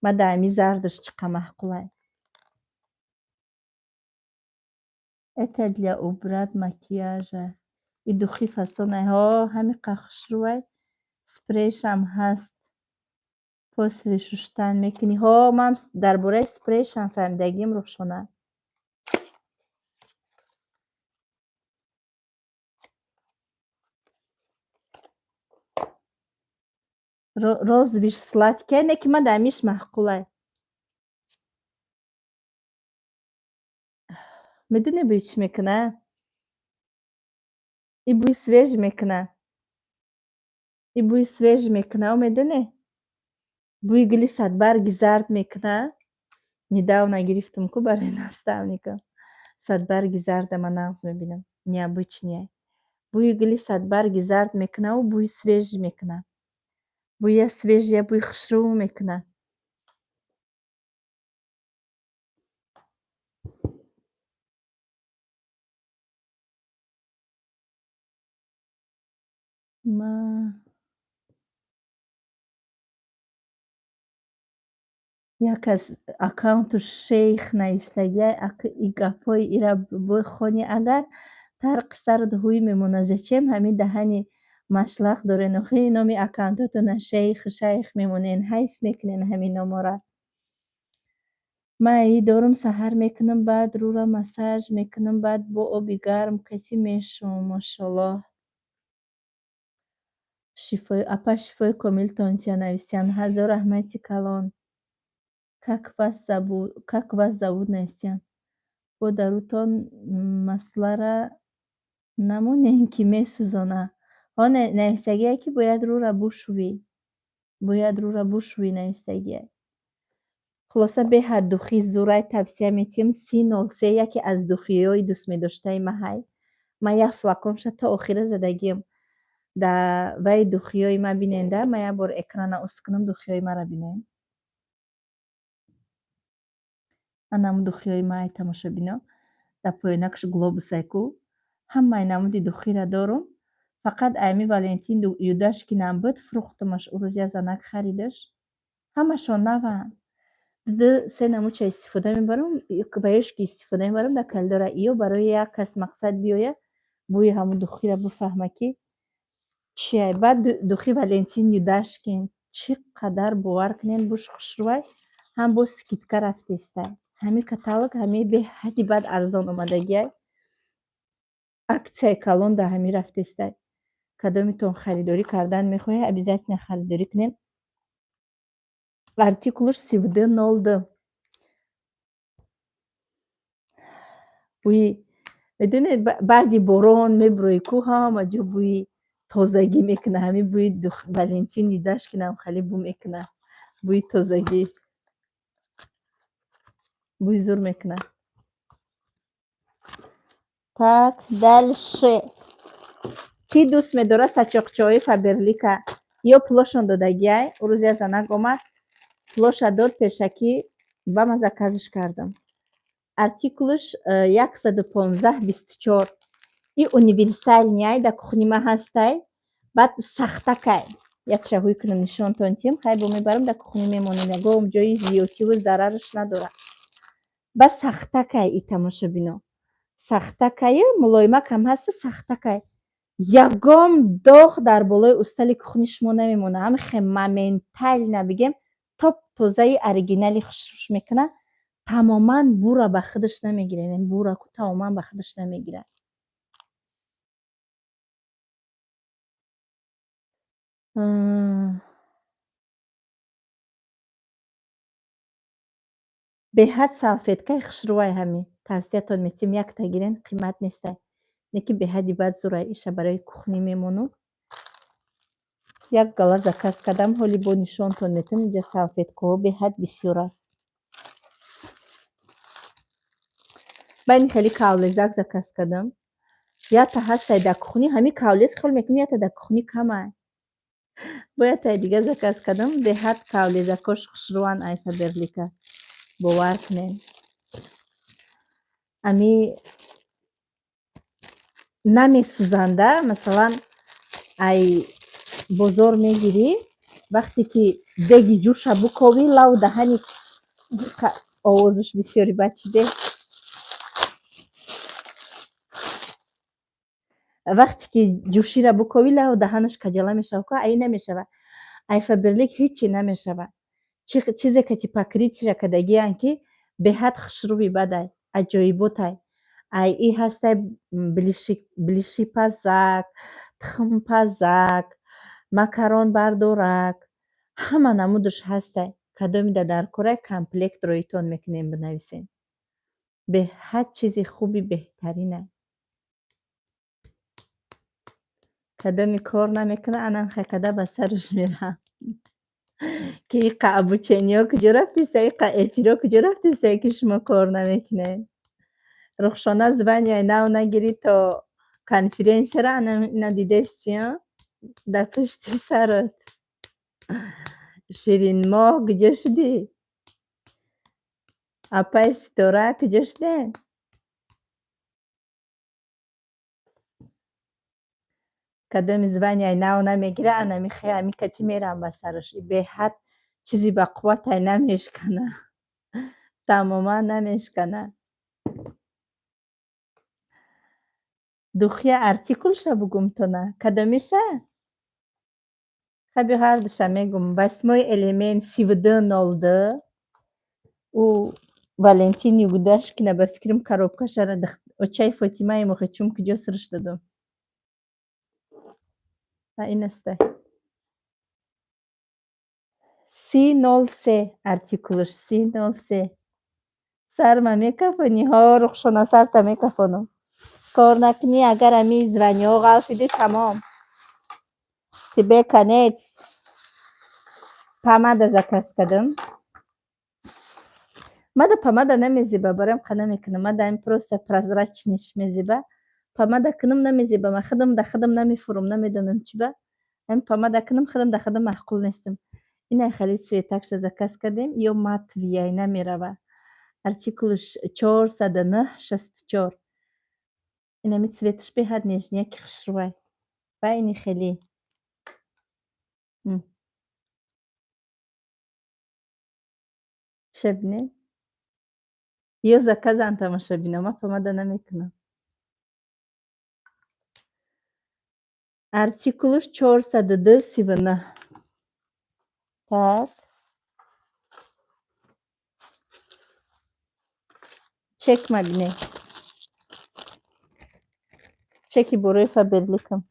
ما دائمی زردش چقدر محقوله это для убрать макияжа и духи фасоны ها همین خشروه سپریش هم هست после شستن میکنی ها من درباره سپریش هم فهمیدگیم روشونه راز بیش сладкое که من دمیش محقوله میدونی بوی چی میکنه این بوی سویج میکنه و میدونی بوی گلی صدبرگ زرد میکنه недавно گرفتم که برای наставника صدبرگ زرد من نغز میبینم необычное بوی گلی صدبرگ زرد میکنه و بوی سویج میکنه بوی سویج یا بوی خشرو میکنه ما یک از اکاونت شیخ نایستگی ای گپای ایرا بخونی اگر ترق سرد هوی میمونه زچم همین دهنی مشلق داره نخی نامی اکاونتاتون شیخ میمونین حیف میکنین همین نامورا ما ای دارم سحر میکنم بعد رو را مساج میکنم بعد با آبی گرم کسی میشم ماشالله شفای اپا شفای کامل تونتیا نویسیان هزار رحمتی کلان как вас зовут Настя бо дарутон маслара намонем ки месӯзона ҳо нависагие ки бояд рӯра бушӯӣ нависагие хулоса беҳад духӣ зурай тавсия метиҳам 3003 яке аз духиҳои дӯстмедоштаи маҳай ма як флаконша то охира задагиам да вай духиҳои ма биненда ма як бор экрана оз кунам духиҳои мара бинем анам духиҳои маи тамошобино дар поёнакаш глобусайку ҳамаи намуди духира дорум фақат айми валентин юдашкинам буд фурӯхтумаш ӯ рӯз як занак харидаш ҳамашон наванд ду се намудча истифода мебарам ба ёшки истифода мебарам дар калидора ё барои як кас мақсад биёяд бӯи ҳамун духира бифаҳма ки чия баъд духи валентин юдашкин чӣ қадар бовар кунед буш хушрӯвай ҳам боз скидка рафтаистай ҳамин каталог ҳамин беҳади бад арзон омадагиай аксияи калон дар ҳамин рафтаистай кадомитон харидорӣ кардан мехоҳед обязательно харидорӣ кунед артикулш 3202 бӯи медонед баъди борон мебурӯи ку ҳама ҷо бӯи тозагӣ мекуна ҳамин бӯи валентин юдашкинам хеле бӯ мекуна бӯи тозагӣ бӯи зур мекуна так дальше ки дӯст медорад сачоқчаҳои фаберлика ё плошон додагиай ӯ рӯз як занак омад плоша дод пешакӣ ба ман заказш кардам артикулш 11524 и универсальняй дар кухни ма ҳастай баъд сахтакай якша ҳуй кунам нишонтон тиҳам хай бо мебарам дар кухни мемонем ягон ҷои зиётиву зарараш надорад ба сахтакай и тамошобино сахтакайи мулоимакам ҳаста сахтакай ягон доғ дар болои устали кухни шумо намемона ҳамихе моментально бигем топ тозаи оригинали хушруш мекуна тамоман бура ба худаш намегирад бура тамоман ба худаш намегирад беҳад салфеткаи хушрӯвай ҳами тавсиятон метим якта гирен қимат нестай. Неки беҳади бад зурай иша барои кухнӣ мемону. Як гала заказ кардам ҳоли бо нишонтон метим инҷа салфеткаҳо беҳад бисёранд. байни хеле кавлезак заказ кардам. Ята ҳастай дар кухнӣ ҳами кавлез хел мекунем ята дар кухнӣ камай. Бо ятаи дига заказ кардам беҳад кавлезакош хушрӯван Айфа Берлика. Бовар кунед. Ами намесӯзанда масалан ай бозор мегирӣ вақте ки деги ҷӯша буковӣ лав даҳани овозуш бисёри бад шиде. Вақте ки ҷӯшира буковӣ лав даҳанаш каҷала мешава ко ай намешава. Айфа Берлик ҳичи намешава. Чизе ки ти покрытия кардагиан ки беҳад хушрӯви бадай аҷоиботай. Ай и ҳастай блишипазак, тухмпазак, макаронбардорак ҳама намудуш ҳастай. Кадомида дар корай комплект роитон мекунем бинависем. Беҳад чизи хуби беҳтаринай. Кадоми кор намекуна анан хакада ба сараш мерам. Ки иқа обучениё куҷо рафтеста, иқа эфиро куҷо рафтеста, ки шумо кор намекунед. Рухшона звания нав нагирӣ то конференсияро ина дидестӣ дар пушти сарот. Ширинмоҳ куҷо шудӣ? Апай Ситора куҷо шудем? Кадоми звания нав намегира анами хе ами кати мерам ба сараш. Беҳад чизи бақувватай намешкана. Тамоман намешкана. Духия артикулша бугум тона. Кадомиша? Хаби ҳардуша мегум. Восьмой элемент 3202. У Валентин Югудашкина ба фикрам коробкашара очаи Фотимаи Мухичум куҷо сирш додум. Ин астай. 303 артикулш 303. Сарма мекафони ҳо Рухшона сарта мекафонам. Кор накунӣ агар ами званиҳо ғал шуди тамом. Тебе конец. Помада заказ кардам. Мада помада намезеба бароям қа намекунам. Мада ин просто прозрачниш мезеба. Помада кунам намезеба. Ма худам да худам намефурам намедонам чӣ ба. Ин помада кунам худам да худам маъқул нестам. Инай хали цветакша заказ кардем ё матвияй намерава. Артикулш 409-64. Инами цветаш беҳад нежнияки хушрӯвай. Байни хеле. Шабинед? Ё заказан тамошабино. Ма помада намекунам. Артикулш 402-39. Так. Чек мабинед. Чеки борои Фаберликам.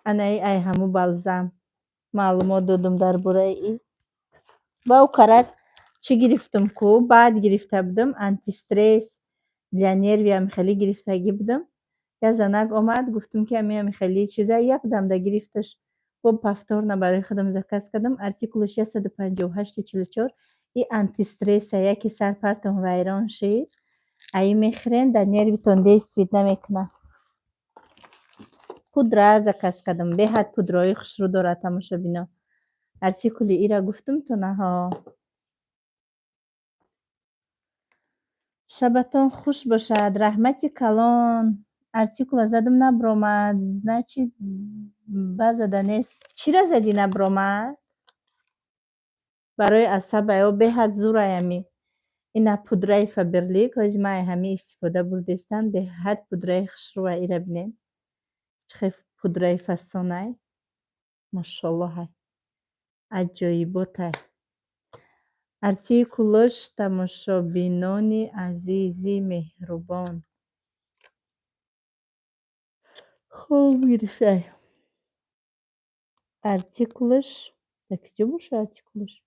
Анаи ай ҳаму балзам. Маълумот додум дар бораи и. Бау карак чӣ гирифтам ку? Баъд гирифта будам антистресс для нервиам хеле гирифтагӣ будам. Я занак омад гуфтам ки ами хеле чиза якдам да гирифташ. Бо повторно барои худам заказ кардам. Артикулш 158-44. И антистресса яки сар партон вайрон шид. Ай мехӯрен дар нервитон действит намекунад. Пудра заказ кардам. Беҳад пудраҳои хушрӯ дорад тамошобино. Артикули ира гуфтум тонаҳо. Шабатон хуш бошад. Раҳмати калон. Артикула задам набромад. Значит базада нест. Чира зади набромад? Барои асабаё беҳад зурай ами. Ина пудраи Фаберлик ҳози ман ҳами истифода бурдестан. Беҳад пудраи хушрӯвай ира бинед. Чӣ пудраи фасонай. Машоллоҳай. Аҷоиботай. Артикулш тамошобинони азизи меҳрубон. خوب گرفته. ارتیکلش در کجا باشه ارتیکلش؟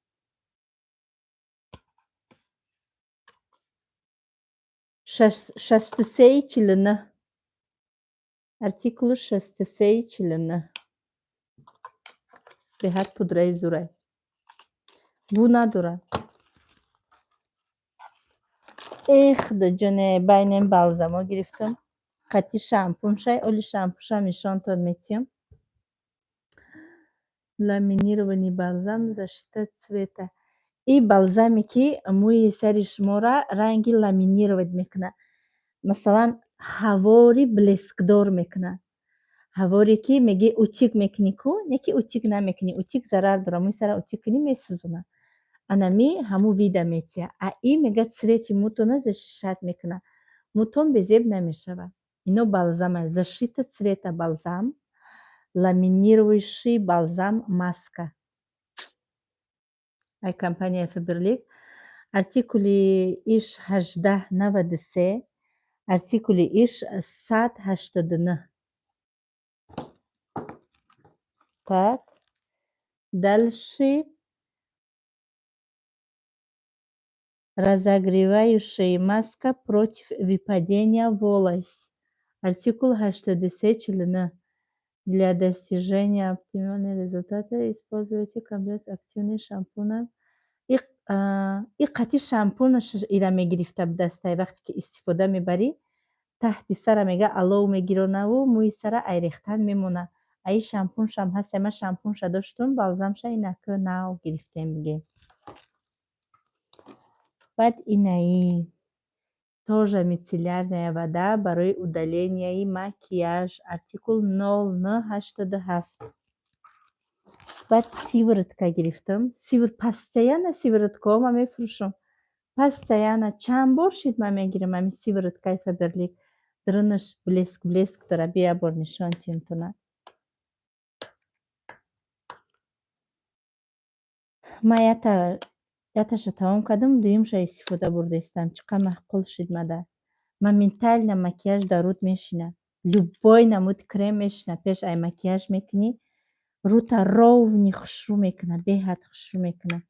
63-49. ارتیکلش 63-49. به حد پودره زوره. بو نداره. خدا جونه بین این بالزما گرفتم. قطعی شامپون شای اولی شامپوشم نشان تاد میتیم. ламинированный бальзам защита цвета. این بالزمی که موی سر شما را رنگی لامینیرواد میکنه. مثلا هواری بلسکدار میکنه. هواری که میگه اوتیک میکنی کو نه که اوتیک نمیکنی، اوتیک ضرر داره، موی سر اوتیک کنی میسوزونه. انمی همو ویده میتیه. این میگه цвет мутона защищать میکنه. مутон безеб نمیشوه. اینو بالزمه. защита цвета بالزам. ламинирующий бальзам маска. ای компания Faberlic. артикули іш 1893. артикули іш 189. Так. Дальше. Разогревающая маска против выпадения волос. Артикул 80-4. Для достижения оптимального результата используйте комплекс активных шампунов. این قطعی شامپونش ایره میگرفته به دسته. وقتی که استفاده میبری تحت سر میگه علو میگیرونه و موی سر ایریختن میمونه. ای شامپونش هم هست. من شامپونش داشتم بالزمش اینه که نو گرفته میگه. بعد اینایی тоже мицеллярная вода برای удаление макияж. артикул 0987. بعد سیورتکا گرفتم. پستایانه سیورتکا ما میفروشم. پستایانه چند بار شد من میگیرم همین سیورتکای فابرلیک. درنش بلسک داره. بیا بار نشان تینتونه. ما یتش تمام کردم. دویمش استفاده برده استم. چقدر محقول شد مده. моментально макияж даруд мешина. Любой намуд крем мешина. Пеш ай макияж мекни. Рута ровни хушру мекна. Бехат хушру мекна.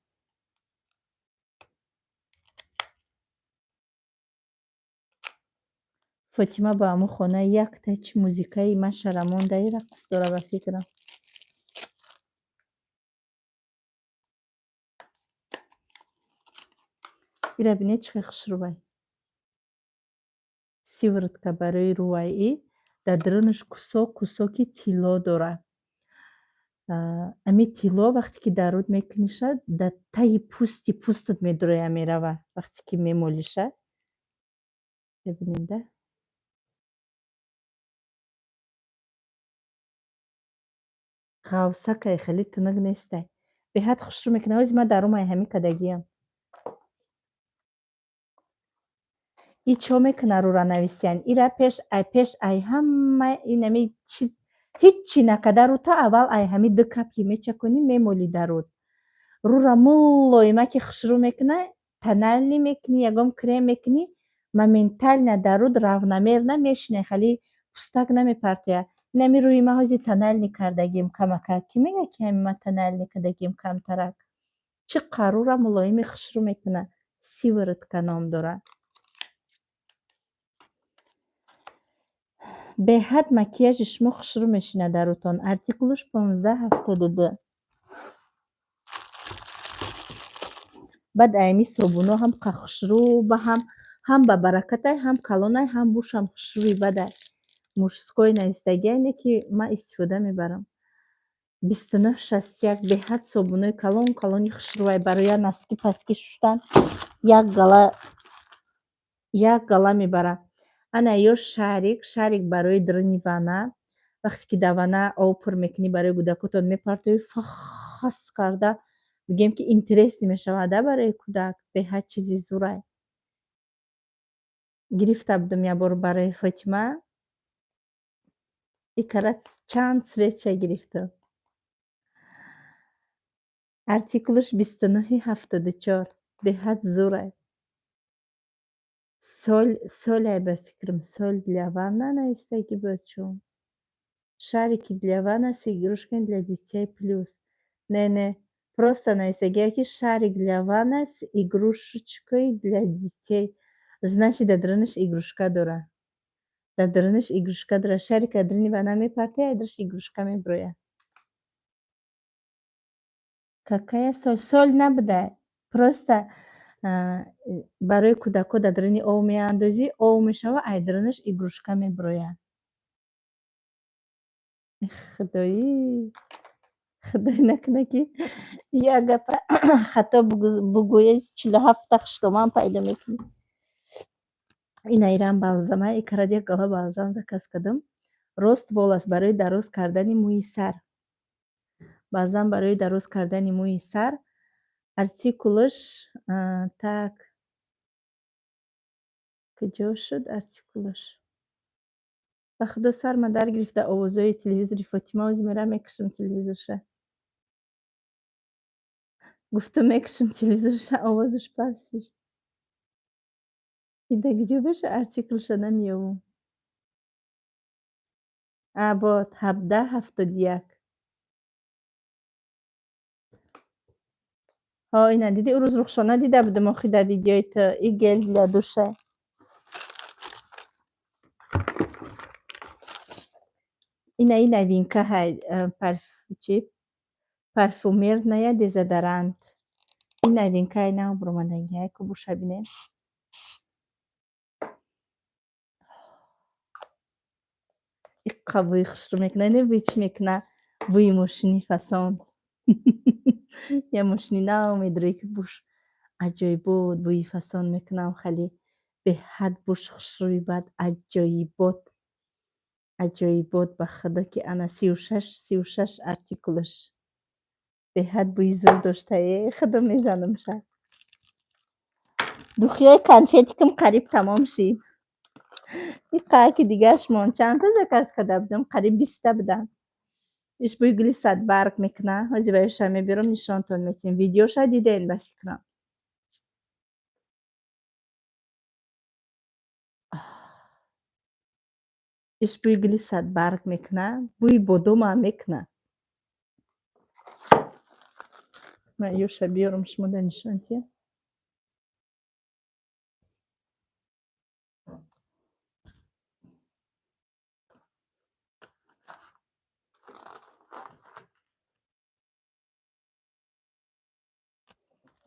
فاطمه با امو خانه یک تچ موزیکای من شرمانده ای رقص داره به فکرم. ایره بینه چه خشرو بای. سیورت که برای روی ای در درونش کساکی تیلا داره. امی تیلا وقتی که درود میکنیشه در تای پوستت میدروی میروه. وقتی که میمولیشه ببینید غوصه خیلی تنگ نیسته. به حد خوش رو میکنه. از من درون همی کدگیم. ای چو میکنه رو را نویسین. ای را پیش ای همه اینمی چیز هیچی نکده رو تا اول ای همی دو کپی میچکنی میمولی درود. رو را مولوی ما که خوش رو میکنه تنلی میکنی یگم کریم میکنی моментально درود равномер نمیشنه. خیلی پوستک نمیپرتویه. نمی روی ما هزی تنل نکردگیم کمکه. کی میگه که همی ما تنل نکردگیم کم ترک. چه قرور ملایمی خوش رو میکنه. سیورت که نام داره. به حد مکیاج شما خوش رو میشینه دروتان. ارتیکلش 1572. بعد ایمی صابونا هم خوش رو به هم به برکت هم کلانه هم بوش هم خوش روی بده. مشسکوی نویستگی اینه که من استفاده میبرم. 2961. به حد صابونای کلانی خوش روی برای نسکی پسکی شستن یک گالا میبره. انا یا شارک برای درنی وانه. وقتی که دوانه آب پر میکنی برای کودکتون میپرتوی فخص کرده میگم که اینترستی میشوده برای کودک. به هر چیزی زوره گرفته بودم یه بار برای فاطمه. این کرد چند سریچه گرفته. ارتیکلش 2974. به حد زوره. سول به فکرم سول для ванны نایستگی بود چون Шарики для ванос, игрушки для детей плюс. Не, просто навесегеяки шарик для ванос, игрушечкой для детей. Значит, дадрыныш игрушка дора. Дадрыныш игрушка дора. Шарик дадрыни вана мепарте, адрыш игрушка меброя. Какая соль? Соль набуда. Просто барои кудако дадрыни ов меандозӣ, ов мешава, айдрыныш игрушка меброя. Худоӣ. Худой накуна ки як гапа хато бугӯяй 47 штоман пайдо мекунӣ. Инайрам балзама икарад як гала балзам заказ кардам. Рост вол аст барои дароз кардани мӯи сар. Балзам барои дароз кардани мӯи сар. Артикулаш так куҷо шуд артикулаш? ба худо сарма даргирифта овозҳои телевизори Фотима ӯзмера мекушам телевизорша. Гуфтам мекушам телевизорша овозаш паст мешад. Ида куҷо баша артиклша намеёбам. Бод 1771. Ина диди ӯ рӯз Рухшона дида будам охи дар видеои ту. И гел для душа. Ина и новинка ҳай парфюмерная дезодорант. И новинкаи нав баромадаги ҳай ку буша бинем. Иққа бӯи хушрӯ мекуна. Не бӯи чӣ мекуна? Бӯи мошини фасон. Я мошини нав медурӣ ки буш аҷоибот бӯи фасон мекунам. Хеле беҳад буш хушрӯи бад аҷоибот. Аҷоибот ба худо ки ана 36 артикулаш. Беҳад бӯи зӯр доштае. Худо мезанамша. Духияи конфетикам қариб тамом шид. Иққа ки дигаш мон. Чандта заказ карда будам? Қариб 20 буданд. иш бӯи гули садбарг мекуна. ҳозир барояша мебирам нишонтон метиҳам. Видеоша диден ба фикрам. иш бӯи гули садбарг мекуна. Бӯи бодомам мекуна. ман ёша биёрам шумода нишон диҳам.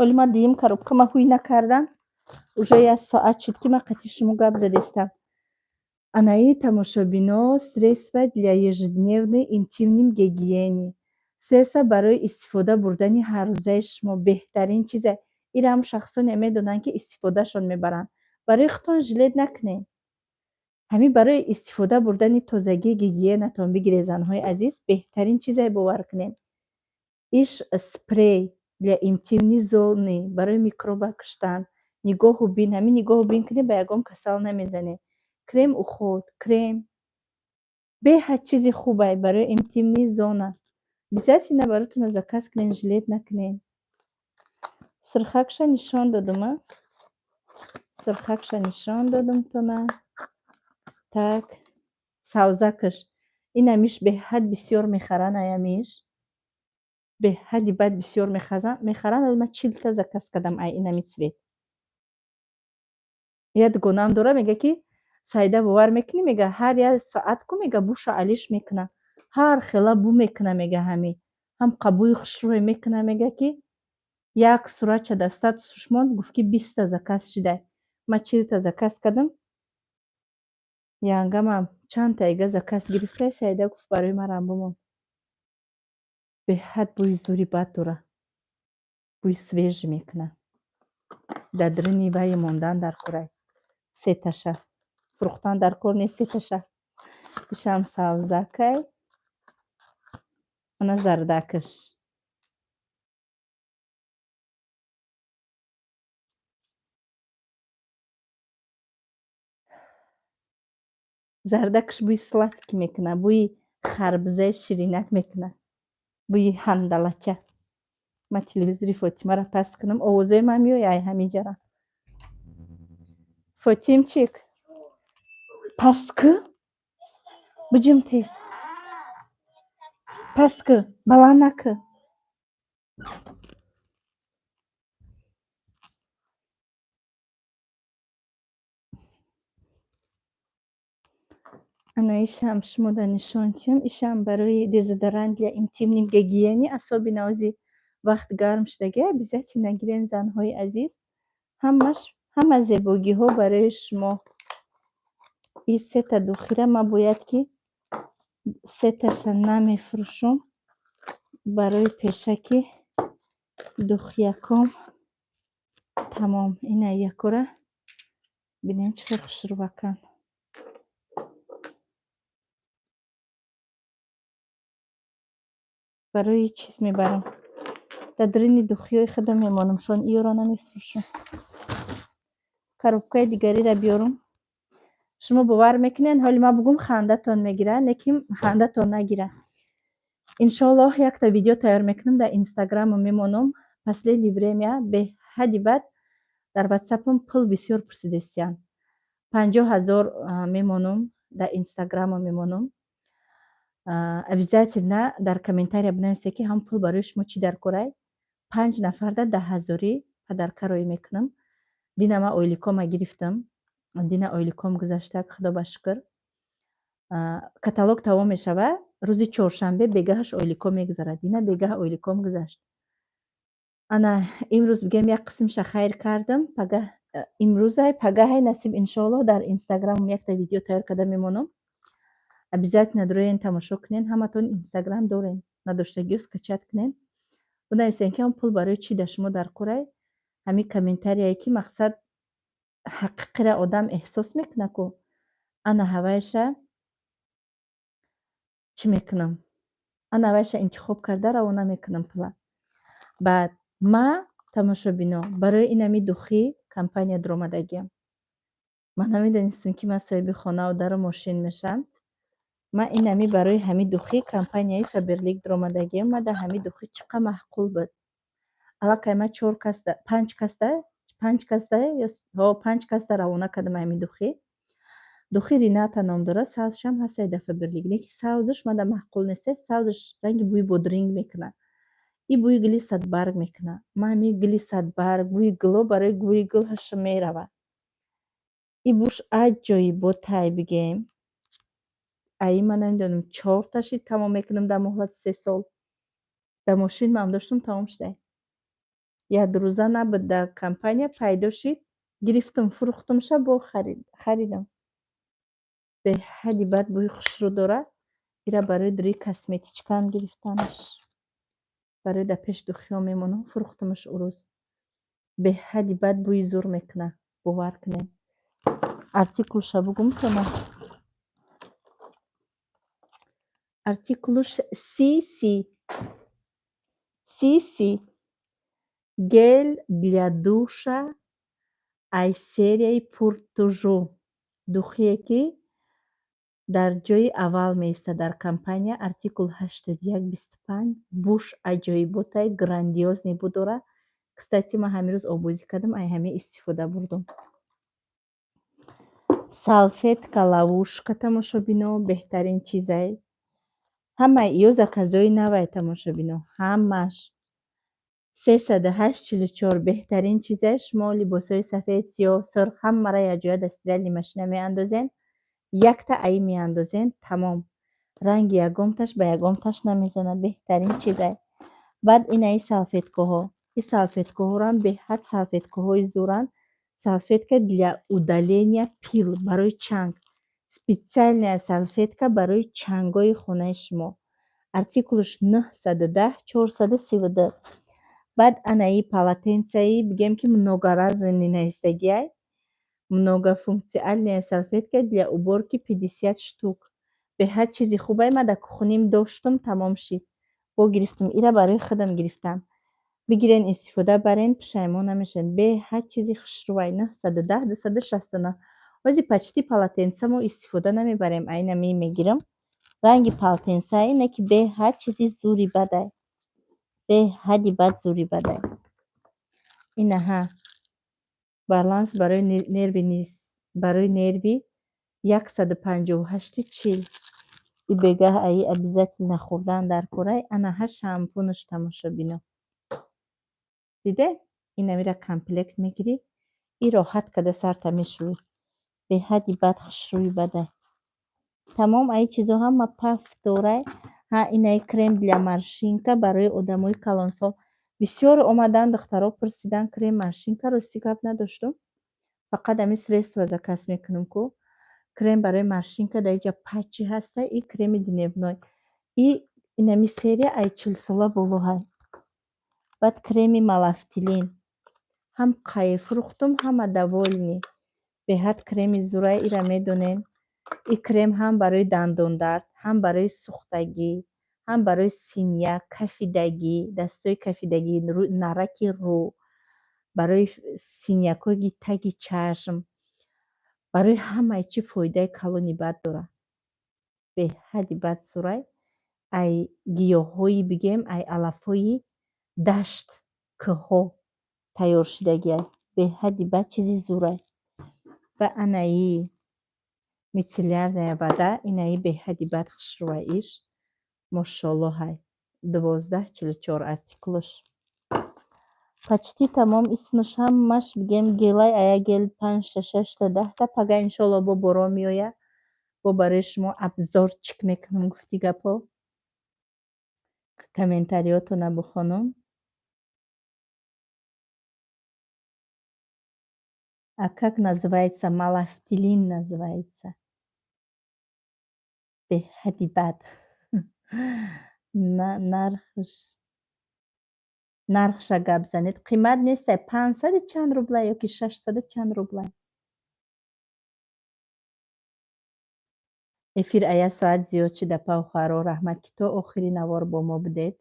ولی من دیگه коробка ма ҳуй накардам. Уже 1 соат шуд ки ман қати шумо гап задестам. Анаи тамошобино средства для ежедневной интимной гигиены. Средства барои истифода бурдани ҳаррӯзаи шумо беҳтарин чизе. Ира ҳам шахсоне медонанд ки истифодашон мебаранд. Барои худтон жилет накунед. ҳамин барои истифода бурдани тозагии гигиенатон бигиред занҳои азиз. Беҳтарин чизе бовар кунед. иш спрей для интимной зоны барои микроба куштан. Нигоҳу бин. Ҳамин нигоҳу бин кунед ба ягон касал намезанед. Крем уход, крем. Беҳад чизи хубе барои интимной зона. Обязательно баротон заказ кунед, жилет накунед. Сирхакша нишон додама. Сирхакша нишон додам тона. Так. Савзакаш. Инамиш беҳад бисёр мехаранд аямиш. Беҳади бад бисёр мехаранд. Ман 40 та заказ кардам ай инами цвет. Я дугонаам дора мега ки сайда бовар мекунӣ мега ҳар 1 соат ку мега буша алиш мекуна. Ҳар хела бу мекуна мега ҳамин. ҳам қабӯи хушрӯе мекуна мега ки як сурача дар статусуш монд гуфт ки 20 та заказ шидай. Ман 40 та заказ кардам. Янгамам чанд таига заказ гирифта сайда гуфт барои манам бумон. Беҳад бӯи зӯри бад дора. Бӯи свежӣ мекуна. Дадрини вай мондан дар корай. 3 таша. Фурӯхтан дар кор нест 3 таша. Ишам савзакай. Ана зардакаш. Зардакаш бӯи сладкӣ мекуна. Бӯи харбузаи ширинак мекуна. Бӯи ҳандалача. Ман телевизори Фотимаро паст кунам. Овозои ман меояд ҳамиҷара. Фотимчик. Паст ку. Биҷим тез. паст кӣ, баланд накӣ. Ана ишам шумода нишончим. Ишам барои дезодорант для интимной гигиены асоби навзи вақт гарм шудагӣ обязательно нагирем, занҳои азиз. Ҳама зебогиҳо барои шумо. Ин сета духира ман бояд ки сеташа намефурӯшам барои пешакӣ духяком тамом. Ина якора бинем чӣ хел хушрӯбакан. барои чиз мебарам. Дадрини духиёи худам мемонам, шон иёро намефурӯшам. Коробкаи дигариро биёрам. шумо бовар мекунед ҳоли ман бугум хандатон мегира, лекин хандатон нагира. иншоаллоҳ якта видео тайёр мекунам, дар инстаграмам мемонам. Последнее время беҳади бад дар ватсапам пул бисёр пурсидастиян. 50,000 мемонам, дар инстаграмам мемонам. обязательно дар комментария бинависед ки ҳам пул барои шумо чӣ дар корай. 5 нафарда 10,000 падаркароӣ мекунам. Дина ман ойликома гирифтам. Дина ойликом гузаштак, худо ба шукр. каталог тамом мешава, рӯзи чоршанбе бегаҳаш ойликом мегузарад. Дина бегаҳ ойликом гузашт. ана имрӯз бигем як қисмша хайр кардам. пагаҳ имрӯзай пагаҳай насиб иншоаллоҳ дар инстаграмам якта видео тайёр карда мемонам. обязательно дуроен тамошо кунен. ҳаматон инстаграм дорен, надоштагиҳо скачат кунен. бинависен ки ҳам пул барои чӣ да шумо дар корай. ҳамин комментарияе ки мақсад ҳақиқира одам эҳсос мекуна ку ана ҳавайша чӣ мекунам, ана ҳавайша интихоб карда равона мекунам пула. баъд ман тамошобино барои ин ҳами духӣ компания доромадагиам. ман намедонистам ки ман соҳиби хонаву дару мошин мешам. ман ин ҳами барои ҳами духӣ компанияи Faberlic доромадагиам. ман дар ҳами духӣ чӣ қадar маҳқул буд. аллакай ман 5 каста равона кардам ҳами духӣ. духӣ Рината ном дорад, савзшам ҳастае дар Faberlic. лекин савзаш ман дар маҳқул нестае. савзаш ранги бӯи бодринг мекунад. ин бӯи гули садбарг мекунад. ман ҳамин гули садбарг, бӯи гуло барои бӯи гул ҳашам меравад. ин бӯш аҷоиботай бигем. ай ман намедонам 4 таши тамом мекунам дар муҳлати 3 сол. дар мошин ман доштам тамом шудай. як рӯза набуд дар компания пайдо шид. гирифтам, фурӯхтамша, бо харидам. беҳади бад бӯи хушрӯ дорад. ира барои дуруи косметичкаам гирифтамаш. барои дар пеш духиём мемонам. фурӯхтамаш урӯз. беҳади бад бӯи зур мекунад. бовар кунед. артикулша бугум тона. артикулш CC гель для душа ай серияи пуртужу. духие ки дар ҷои аввал меистад дар компания. артикул 8125. буш аҷоиботай грандиозни бу дорад. кстати ман ҳамин рӯз обозӣ кардам, ай ҳамин истифода бурдам. салфетка лавушка тамошобино беҳтарин чизай. ҳамаи ё заказои навай тамошобино. ҳамаш 3844 беҳтарин чизай. шумо либосҳои сафед, сиёҳ, сирх ҳамаро якҷоя дар стирали машина меандозен. якта аи меандозен тамом. ранги ягомташ ба ягомташ намезанад. беҳтарин чизай. баъд инаи салфеткаҳо. ин салфеткаҳорам беҳад салфеткаҳои зуранд. салфетка для удаления пил барои чанг. специальная салфетка барои чангҳои хонаи шумо. артикулш 910 432. баъд анаи полотенцаи бигем ки многоразовый навистагиай. многофункциональная салфетка для уборки 50 штук. беҳад чизи хубай. ман дар кухоним доштам, тамом шид. бо гирифтам. ира барои худам гирифтам. бигирен, истифода барен, пушаймон намешавед. беҳад чизи хушрӯбай. 910 269. ҳозир почти полотенца мо истифода намебарем. айнами мегирам. ранги полотенца ине ки беҳад чизи зури бадай. беҳади бад зури бадай. инаҳа баланс барои нерви 158 40. ای بگاه ای ابزت نخوردن در کره انا ها شامپونش تماشا بینو دیده این میره کامپلکت میگیری ای راحت کده سر تمیشوی به حدی بد خشروی بده تمام ای چیزا هم پف داره ها اینای کرم для маршинка برای آدمای کلانسال بسیار اومدن دخترها پرسیدن کرم маршинка رو سیگاب نداشتم فقط امی سرس و زکاس میکنم کو کرم برای маршинка در اینجا پچی هسته ای کرم دنیبنای این امی سری ای 40 ساله بولو های بعد کرمی малафтилин هم قای فروختم هم довольни به حد کرم زورای ایرا میدونین این کرم هم برای دندان درد هم برای سوختگی هم برای سینیا کفیدگی دستای کفیدگی نرک رو برای سینیاکوگی تگی چشم برای همه چی فایده کلونی بد داره به حدی بد سورای ای گیاهایی بگیم ای علفایی دشت کوه تیار شدگی به حدی بد چیزی زوره و انایی میتیلیار بده اینایی به حدی بد خشروایش ماشاءالله های 1244 артиклш почти тамом исмш ҳамаш бигем гелай ая гел 5 6 та 10 та пага иншолло бо борон меояд бо барои шумо абзорчик мекунам гуфти гапо комментариётона бихонам а как называется малафтилин называется беҳади бад нархша гап занед қимат неста 500 чанд рубла ёки 600 чанд рубла эфир ая соат зиёд шуда павхаро раҳмат ки то охири навор бо мо будед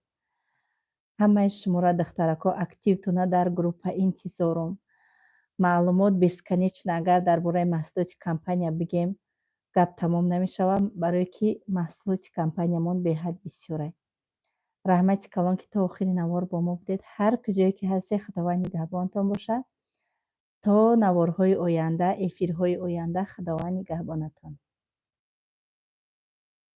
ҳамаи шуморо духтарако активтона дар группа интизорум маълумот бесконечно агар дар бораи маҳсулоти компания бигем гап тамом намешавад барое ки маҳсулоти компаниямон беҳад бисёранд раҳмати калон ки то охири навор бо мо будед ҳар куҷое ки ҳасте худованд нигаҳбонтон бошад то наворҳои оянда эфирҳои оянда худованд нигаҳбонатон